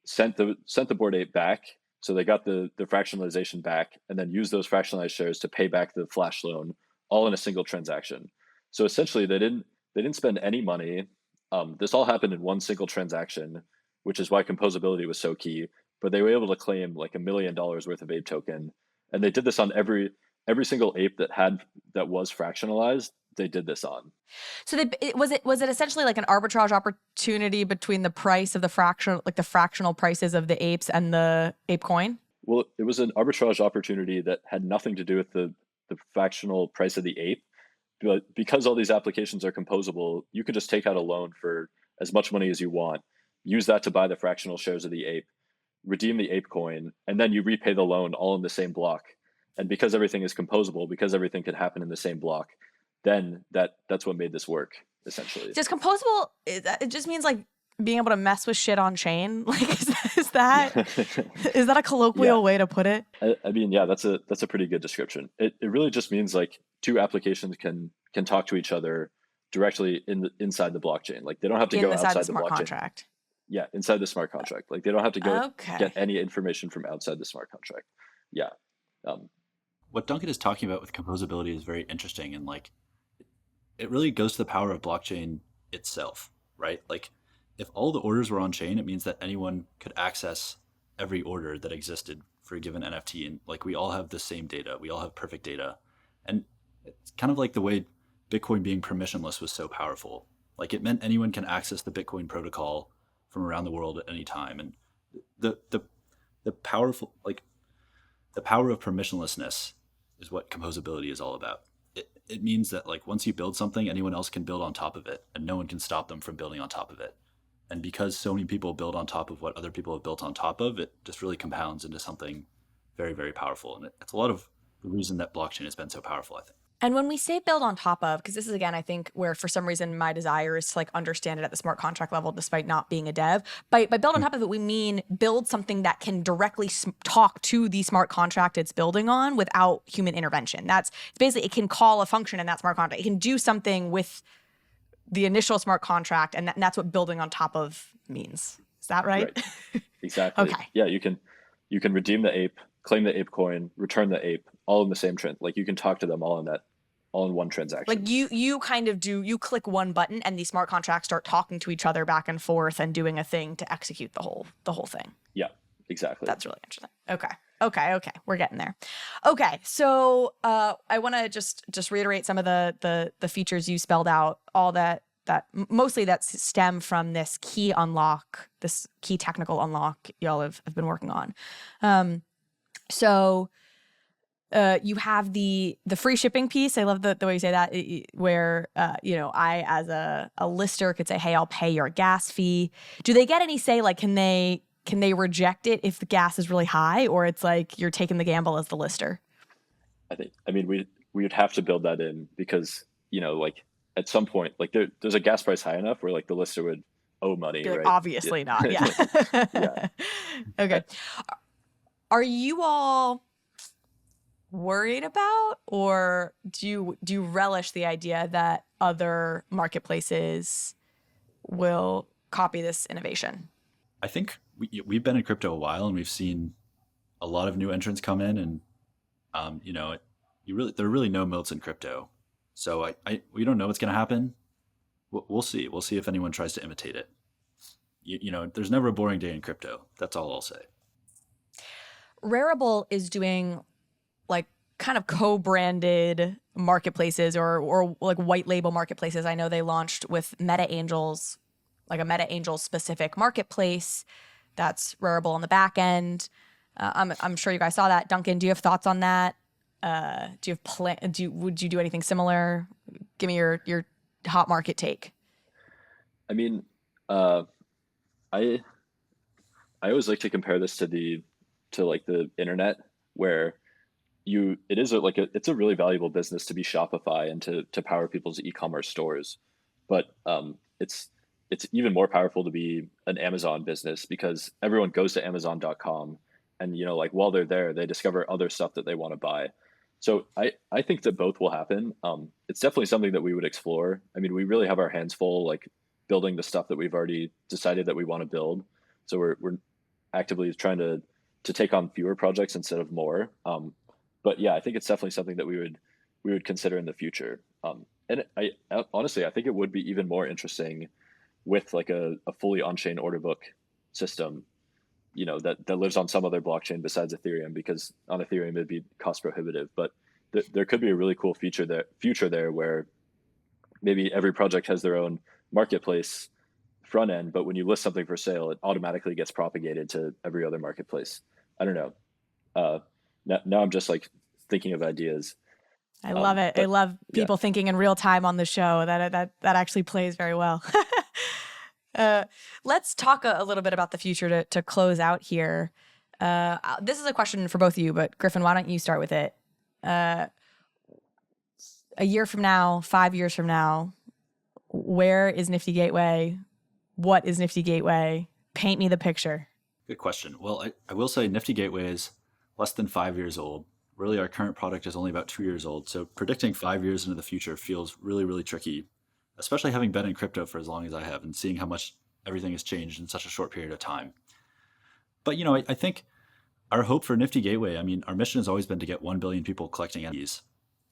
sent the Bored Ape back. So they got the fractionalization back, and then used those fractionalized shares to pay back the flash loan, all in a single transaction. So essentially, they didn't spend any money. This all happened in one single transaction, which is why composability was so key. But they were able to claim like $1 million worth of ape token, and they did this on every single ape that was fractionalized. They did this on.
So was it essentially like an arbitrage opportunity between the price of the fractional prices of the apes and the ape coin?
Well, it was an arbitrage opportunity that had nothing to do with the fractional price of the ape. But because all these applications are composable, you could just take out a loan for as much money as you want, use that to buy the fractional shares of the ape, redeem the ape coin, and then you repay the loan all in the same block. And because everything is composable, because everything can happen in the same block, then that's what made this work, essentially.
Just composable, it just means like being able to mess with shit on chain. Like, is that a colloquial way to put it?
I mean, yeah, that's a pretty good description. It really just means like two applications can talk to each other directly inside the blockchain. Like they don't have to go outside the smart blockchain.
Contract.
Yeah, inside the smart contract. Like they don't have to go get any information from outside the smart contract. Yeah.
What Duncan is talking about with composability is very interesting, and like it really goes to the power of blockchain itself, right? Like if all the orders were on chain, it means that anyone could access every order that existed for a given NFT. And like we all have the same data. We all have perfect data. And it's kind of like the way Bitcoin being permissionless was so powerful. Like it meant anyone can access the Bitcoin protocol from around the world at any time. And the powerful, like the power of permissionlessness is what composability is all about. It means that like once you build something, anyone else can build on top of it, and no one can stop them from building on top of it. And because so many people build on top of what other people have built on top of, it just really compounds into something very, very powerful. And it's a lot of the reason that blockchain has been so powerful, I think.
And when we say build on top of, because this is, again, I think where for some reason my desire is to like understand it at the smart contract level, despite not being a dev. By build on top of it, we mean build something that can directly talk to the smart contract it's building on without human intervention. That's basically, it can call a function in that smart contract. It can do something with the initial smart contract, and that's what building on top of means. Is that right?
Exactly.
Okay.
Yeah, you can redeem the ape, claim the ape coin, return the ape, all in the same trend. Like you can talk to them all in one transaction.
Like you kind of you click one button and the smart contracts start talking to each other back and forth and doing a thing to execute the whole thing.
Yeah, exactly.
That's really interesting. Okay. We're getting there. Okay. So I want to just reiterate some of the features you spelled out, all that mostly that stem from this key unlock, this key technical unlock y'all have been working on. So you have the free shipping piece. I love the way you say that, where I as a lister could say, hey, I'll pay your gas fee. Do they get any say, like can they reject it if the gas is really high, or it's like you're taking the gamble as the lister?
I mean we would have to build that in because like at some point like there's a gas price high enough where like the lister would owe money,
like,
right?
Obviously not. Yeah.
Yeah.
Okay. Are you all worried about, or do you relish the idea that other marketplaces will copy this innovation?
I think we've been in crypto a while, and we've seen a lot of new entrants come in, and there are really no moats in crypto. So we don't know what's going to happen. We'll see. We'll see if anyone tries to imitate it. There's never a boring day in crypto. That's all I'll say. Rarible
is doing like kind of co-branded marketplaces or like white label marketplaces. I know they launched with MetaAngels, like a MetaAngels specific marketplace that's Rarible on the back end. I'm sure you guys saw that. Duncan, do you have thoughts on that? Do you have would you do anything similar? Give me your hot market take.
I mean, I always like to compare this to the internet, where it's a really valuable business to be Shopify and to power people's e-commerce stores, but it's even more powerful to be an Amazon business because everyone goes to Amazon.com and like while they're there they discover other stuff that they want to buy. So I think that both will happen. It's definitely something that we would explore. I mean, we really have our hands full like building the stuff that we've already decided that we want to build. So we're actively trying to take on fewer projects instead of more. But yeah, I think it's definitely something that we would consider in the future. And I honestly, I think it would be even more interesting with like a fully on-chain order book system, that lives on some other blockchain besides Ethereum, because on Ethereum it'd be cost prohibitive. But there could be a really cool future there where maybe every project has their own marketplace front end, but when you list something for sale, it automatically gets propagated to every other marketplace. I don't know. Now I'm just like thinking of ideas.
I love it. I love people thinking in real time on the show. That actually plays very well. Let's talk a little bit about the future to close out here. This is a question for both of you, but Griffin, why don't you start with it? A year from now, 5 years from now, where is Nifty Gateway? What is Nifty Gateway? Paint me the picture.
Good question. Well, I will say Nifty Gateway is less than 5 years old. Really, our current product is only about 2 years old. So predicting 5 years into the future feels really, really tricky, especially having been in crypto for as long as I have and seeing how much everything has changed in such a short period of time. But, I think our hope for Nifty Gateway, our mission has always been to get 1 billion people collecting NFTs.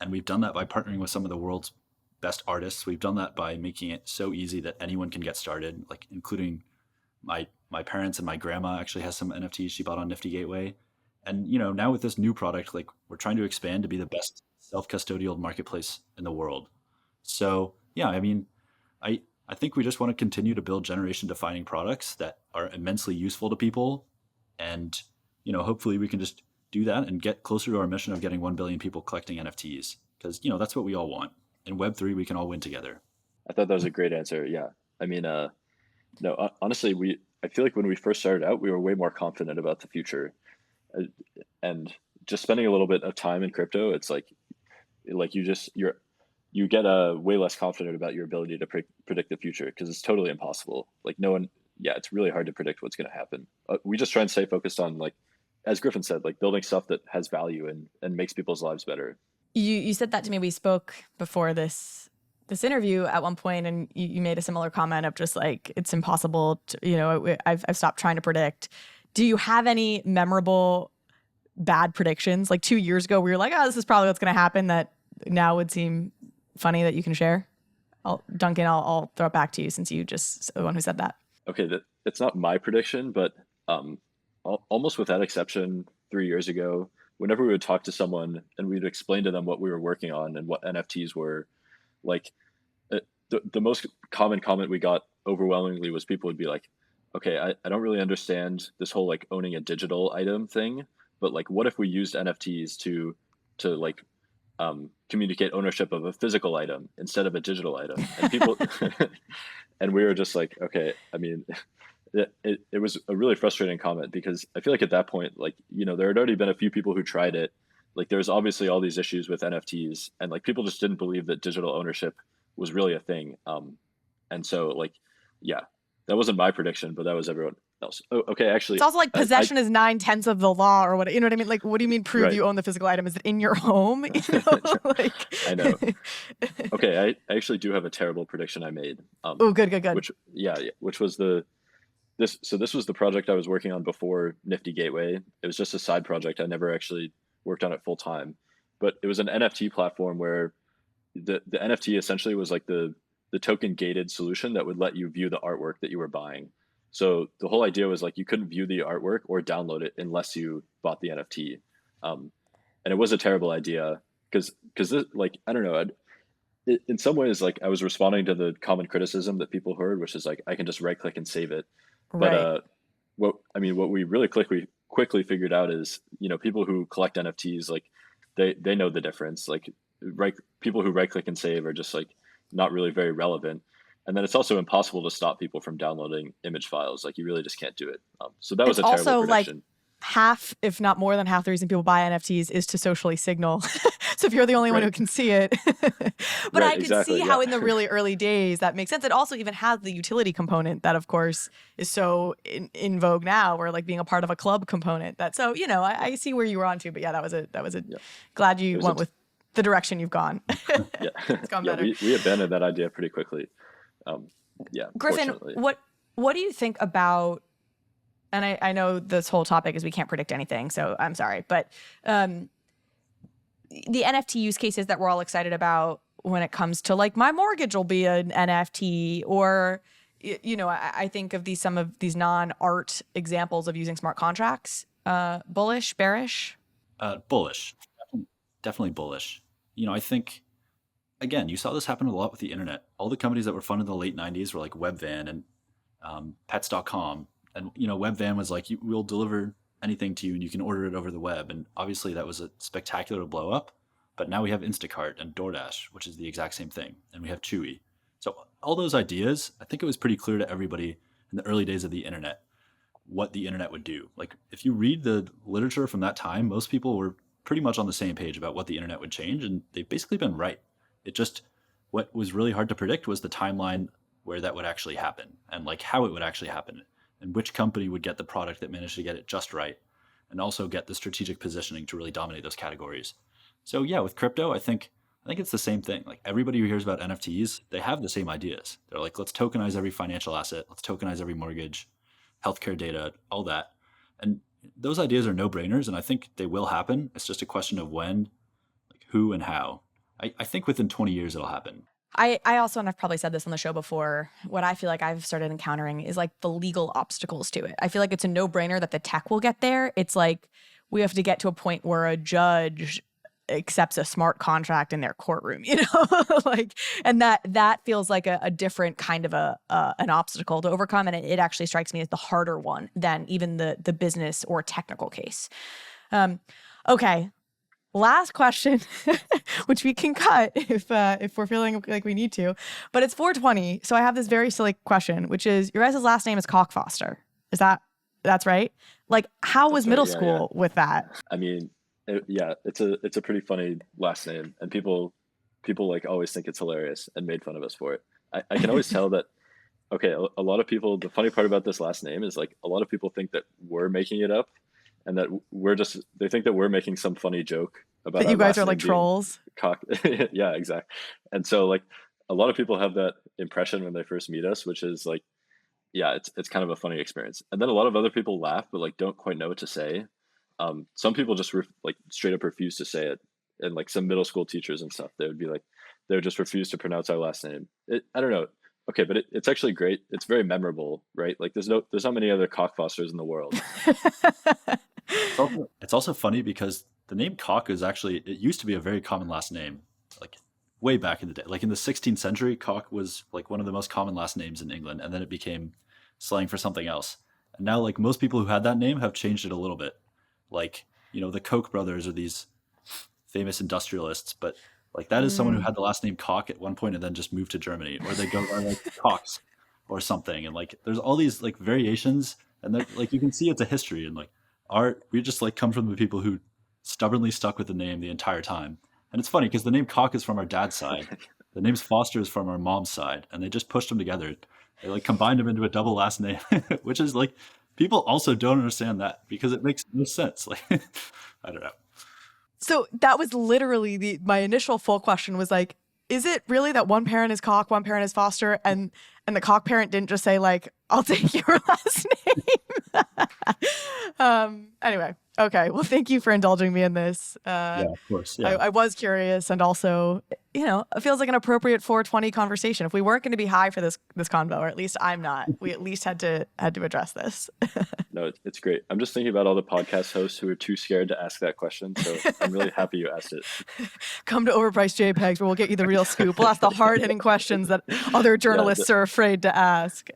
And we've done that by partnering with some of the world's best artists. We've done that by making it so easy that anyone can get started, like including my parents, and my grandma actually has some NFTs she bought on Nifty Gateway. And, now with this new product, like we're trying to expand to be the best self-custodial marketplace in the world. So, yeah, I think we just want to continue to build generation-defining products that are immensely useful to people. And, hopefully we can just do that and get closer to our mission of getting 1 billion people collecting NFTs. Because, that's what we all want. In Web3, we can all win together.
I thought that was a great answer. Yeah. No, honestly, I feel like when we first started out, we were way more confident about the future. And just spending a little bit of time in crypto, it's like you get way less confident about your ability to predict the future, because it's totally impossible. Like it's really hard to predict what's going to happen. We just try and stay focused on, like, as Griffin said, like building stuff that has value and makes people's lives better.
You said that to me. We spoke before this interview at one point, and you made a similar comment of just like, it's impossible to, I've stopped trying to predict. Do you have any memorable bad predictions? Like 2 years ago, we were like, this is probably what's going to happen, that now would seem funny that you can share? Duncan, I'll throw it back to you, since you just the one who said that.
Okay, it's not my prediction, but almost without exception, 3 years ago, whenever we would talk to someone and we'd explain to them what we were working on and what NFTs were, like the most common comment we got overwhelmingly was people would be like, okay, I don't really understand this whole like owning a digital item thing, but like, what if we used NFTs to like communicate ownership of a physical item instead of a digital item? And people, and we were just like, okay, it was a really frustrating comment, because I feel like at that point, like, there had already been a few people who tried it. Like, there's obviously all these issues with NFTs, and like people just didn't believe that digital ownership was really a thing. And so like, yeah, that wasn't my prediction, but that was everyone else. Oh, okay, actually,
it's also like possession is 9/10 of the law, or what? You know what I mean? Like, what do you mean prove
Right.
you own the physical item? Is it in your home? Like...
I know. Okay, I actually do have a terrible prediction I made.
Oh, good.
Which was this was the project I was working on before Nifty Gateway. It was just a side project. I never actually worked on it full time, but it was an NFT platform where the NFT essentially was like the token gated solution that would let you view the artwork that you were buying. So the whole idea was like, you couldn't view the artwork or download it unless you bought the NFT. And it was a terrible idea, because like, I don't know, in some ways, like, I was responding to the common criticism that people heard, which is like, I can just right click and save it.
Right.
But what we really quickly figured out is, people who collect NFTs, like they know the difference. Like, people who right click and save are just like not really very relevant. And then it's also impossible to stop people from downloading image files. Like, you really just can't do it. So that was a terrible
also
prediction.
Like half, if not more than half, the reason people buy NFTs is to socially signal. So if you're the only one who can see it. But I could see how in the really early days that makes sense. It also even has the utility component that, of course, is so in vogue now, or like being a part of a club component. So I see where you were onto. But yeah, that was a glad you went with the direction you've gone.
Yeah.
It's gone better.
We abandoned that idea pretty quickly. yeah,
Griffin,
fortunately.
what do you think about, and I know this whole topic is we can't predict anything, so I'm sorry, but the NFT use cases that we're all excited about when it comes to like my mortgage will be an NFT, or I think of some of these non-art examples of using smart contracts. Bullish, bearish?
Bullish, definitely bullish. I think, again, you saw this happen a lot with the internet. All the companies that were funded in the late 90s were like Webvan and Pets.com. And, Webvan was like, we'll deliver anything to you and you can order it over the web. And obviously that was a spectacular blow up. But now we have Instacart and DoorDash, which is the exact same thing. And we have Chewy. So all those ideas, I think it was pretty clear to everybody in the early days of the internet what the internet would do. Like if you read the literature from that time, most people were pretty much on the same page about what the internet would change. And they've basically been right. It just, what was really hard to predict was the timeline where that would actually happen and like how it would actually happen and which company would get the product that managed to get it just right and also get the strategic positioning to really dominate those categories. So yeah, with crypto, I think it's the same thing. Like everybody who hears about NFTs, they have the same ideas. They're like, let's tokenize every financial asset. Let's tokenize every mortgage, healthcare data, all that. And those ideas are no-brainers. And I think they will happen. It's just a question of when, like who and how. I think within 20 years, it'll happen.
I also, and I've probably said this on the show before, what I feel like I've started encountering is like the legal obstacles to it. I feel like it's a no-brainer that the tech will get there. It's like we have to get to a point where a judge accepts a smart contract in their courtroom, like, and that feels like a different kind of an obstacle to overcome. And it actually strikes me as the harder one than even the business or technical case. Okay. Last question, which we can cut if we're feeling like we need to, but it's 420. So I have this very silly question, which is your guys' last name is Cockfoster. That's right? Like how was middle school with that?
I mean, it's a pretty funny last name, and people like always think it's hilarious and made fun of us for it. I can always tell that. Okay, a lot of people. The funny part about this last name is like a lot of people think that we're making it up, and that they think that we're making some funny joke about
that you guys are like trolls.
Yeah, exactly. And so like a lot of people have that impression when they first meet us, which is like, yeah, it's kind of a funny experience. And then a lot of other people laugh, but like don't quite know what to say. Some people just like straight up refuse to say it, and like some middle school teachers and stuff, they would just refuse to pronounce our last name. I don't know. Okay, but it's actually great. It's very memorable, right? Like there's not many other Cockfosters in the world.
It's also funny because the name Cock it used to be a very common last name, like way back in the day. Like in the 16th century, Cock was like one of the most common last names in England, and then it became slang for something else. And now like most people who had that name have changed it a little bit. Like, the Koch brothers are these famous industrialists, but like that is someone who had the last name Koch at one point and then just moved to Germany, or they go by like Cox or something. And like there's all these like variations, and like you can see it's a history, and like we just like come from the people who stubbornly stuck with the name the entire time. And it's funny because the name Koch is from our dad's side, the name's Foster is from our mom's side, and they just pushed them together. They like combined them into a double last name, which is like people also don't understand that because it makes no sense. Like I don't know.
So that was literally my initial full question was like, is it really that one parent is Koch, one parent is Foster, and the Koch parent didn't just say like, I'll take your last name? Anyway, okay. Well, thank you for indulging me in this.
Yeah, of course. Yeah.
I was curious, and also, it feels like an appropriate 420 conversation. If we weren't going to be high for this convo, or at least I'm not, we at least had to address this.
No, it's great. I'm just thinking about all the podcast hosts who are too scared to ask that question. So I'm really happy you asked it.
Come to Overpriced JPEGs where we'll get you the real scoop. We'll ask the hard-hitting questions that other journalists are afraid to ask.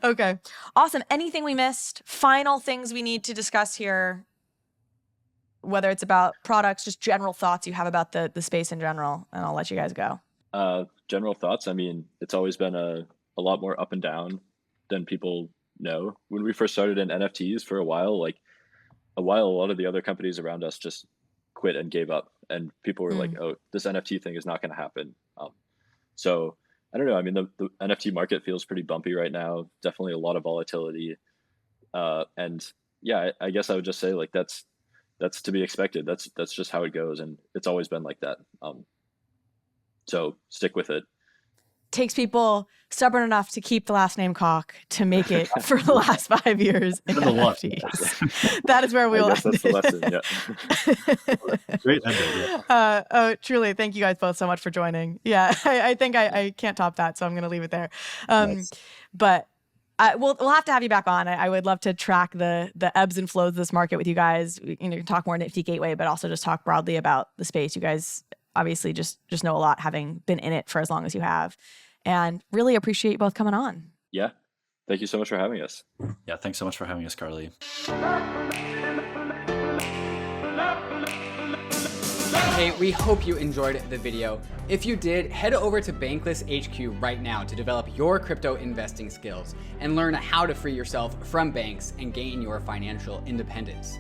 Okay. Awesome. Anything we missed? Final things we need to discuss here? Whether it's about products, just general thoughts you have about the space in general, and I'll let you guys go.
General thoughts. I mean, it's always been a lot more up and down than people know. When we first started in NFTs for a while, a lot of the other companies around us just quit and gave up, and people were like, oh, this NFT thing is not going to happen. So I don't know. I mean, the NFT market feels pretty bumpy right now. Definitely a lot of volatility. And yeah, I guess I would just say like, that's to be expected. That's just how it goes. And it's always been like that. So stick with it.
takes people stubborn enough to keep the last name Koch to make it for the last 5 years in NFTs. That is where we will end
that's the lesson. Yeah.
Great ending. Yeah.
Oh, truly, thank you guys both so much for joining. Yeah, I think I can't top that, so I'm going to leave it there.
Nice.
But we'll have to have you back on. I would love to track the ebbs and flows of this market with you guys. You can talk more Nifty Gateway, but also just talk broadly about the space. You guys obviously just know a lot, having been in it for as long as you have. And really appreciate you both coming on.
Yeah. Thank you so much for having us.
Yeah, thanks so much for having us, Carly.
Hey, we hope you enjoyed the video. If you did, head over to Bankless HQ right now to develop your crypto investing skills and learn how to free yourself from banks and gain your financial independence.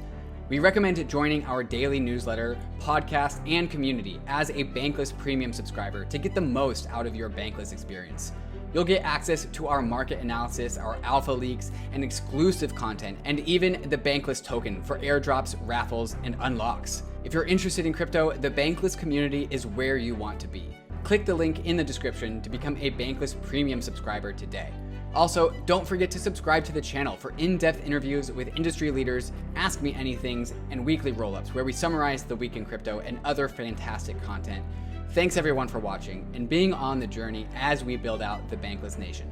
We recommend joining our daily newsletter, podcast, and community as a Bankless Premium subscriber to get the most out of your Bankless experience. You'll get access to our market analysis, our alpha leaks, and exclusive content, and even the Bankless token for airdrops, raffles, and unlocks. If you're interested in crypto, the Bankless community is where you want to be. Click the link in the description to become a Bankless Premium subscriber today. Also, don't forget to subscribe to the channel for in-depth interviews with industry leaders, Ask Me Anythings, and weekly roll-ups where we summarize the week in crypto and other fantastic content. Thanks everyone for watching and being on the journey as we build out the Bankless Nation.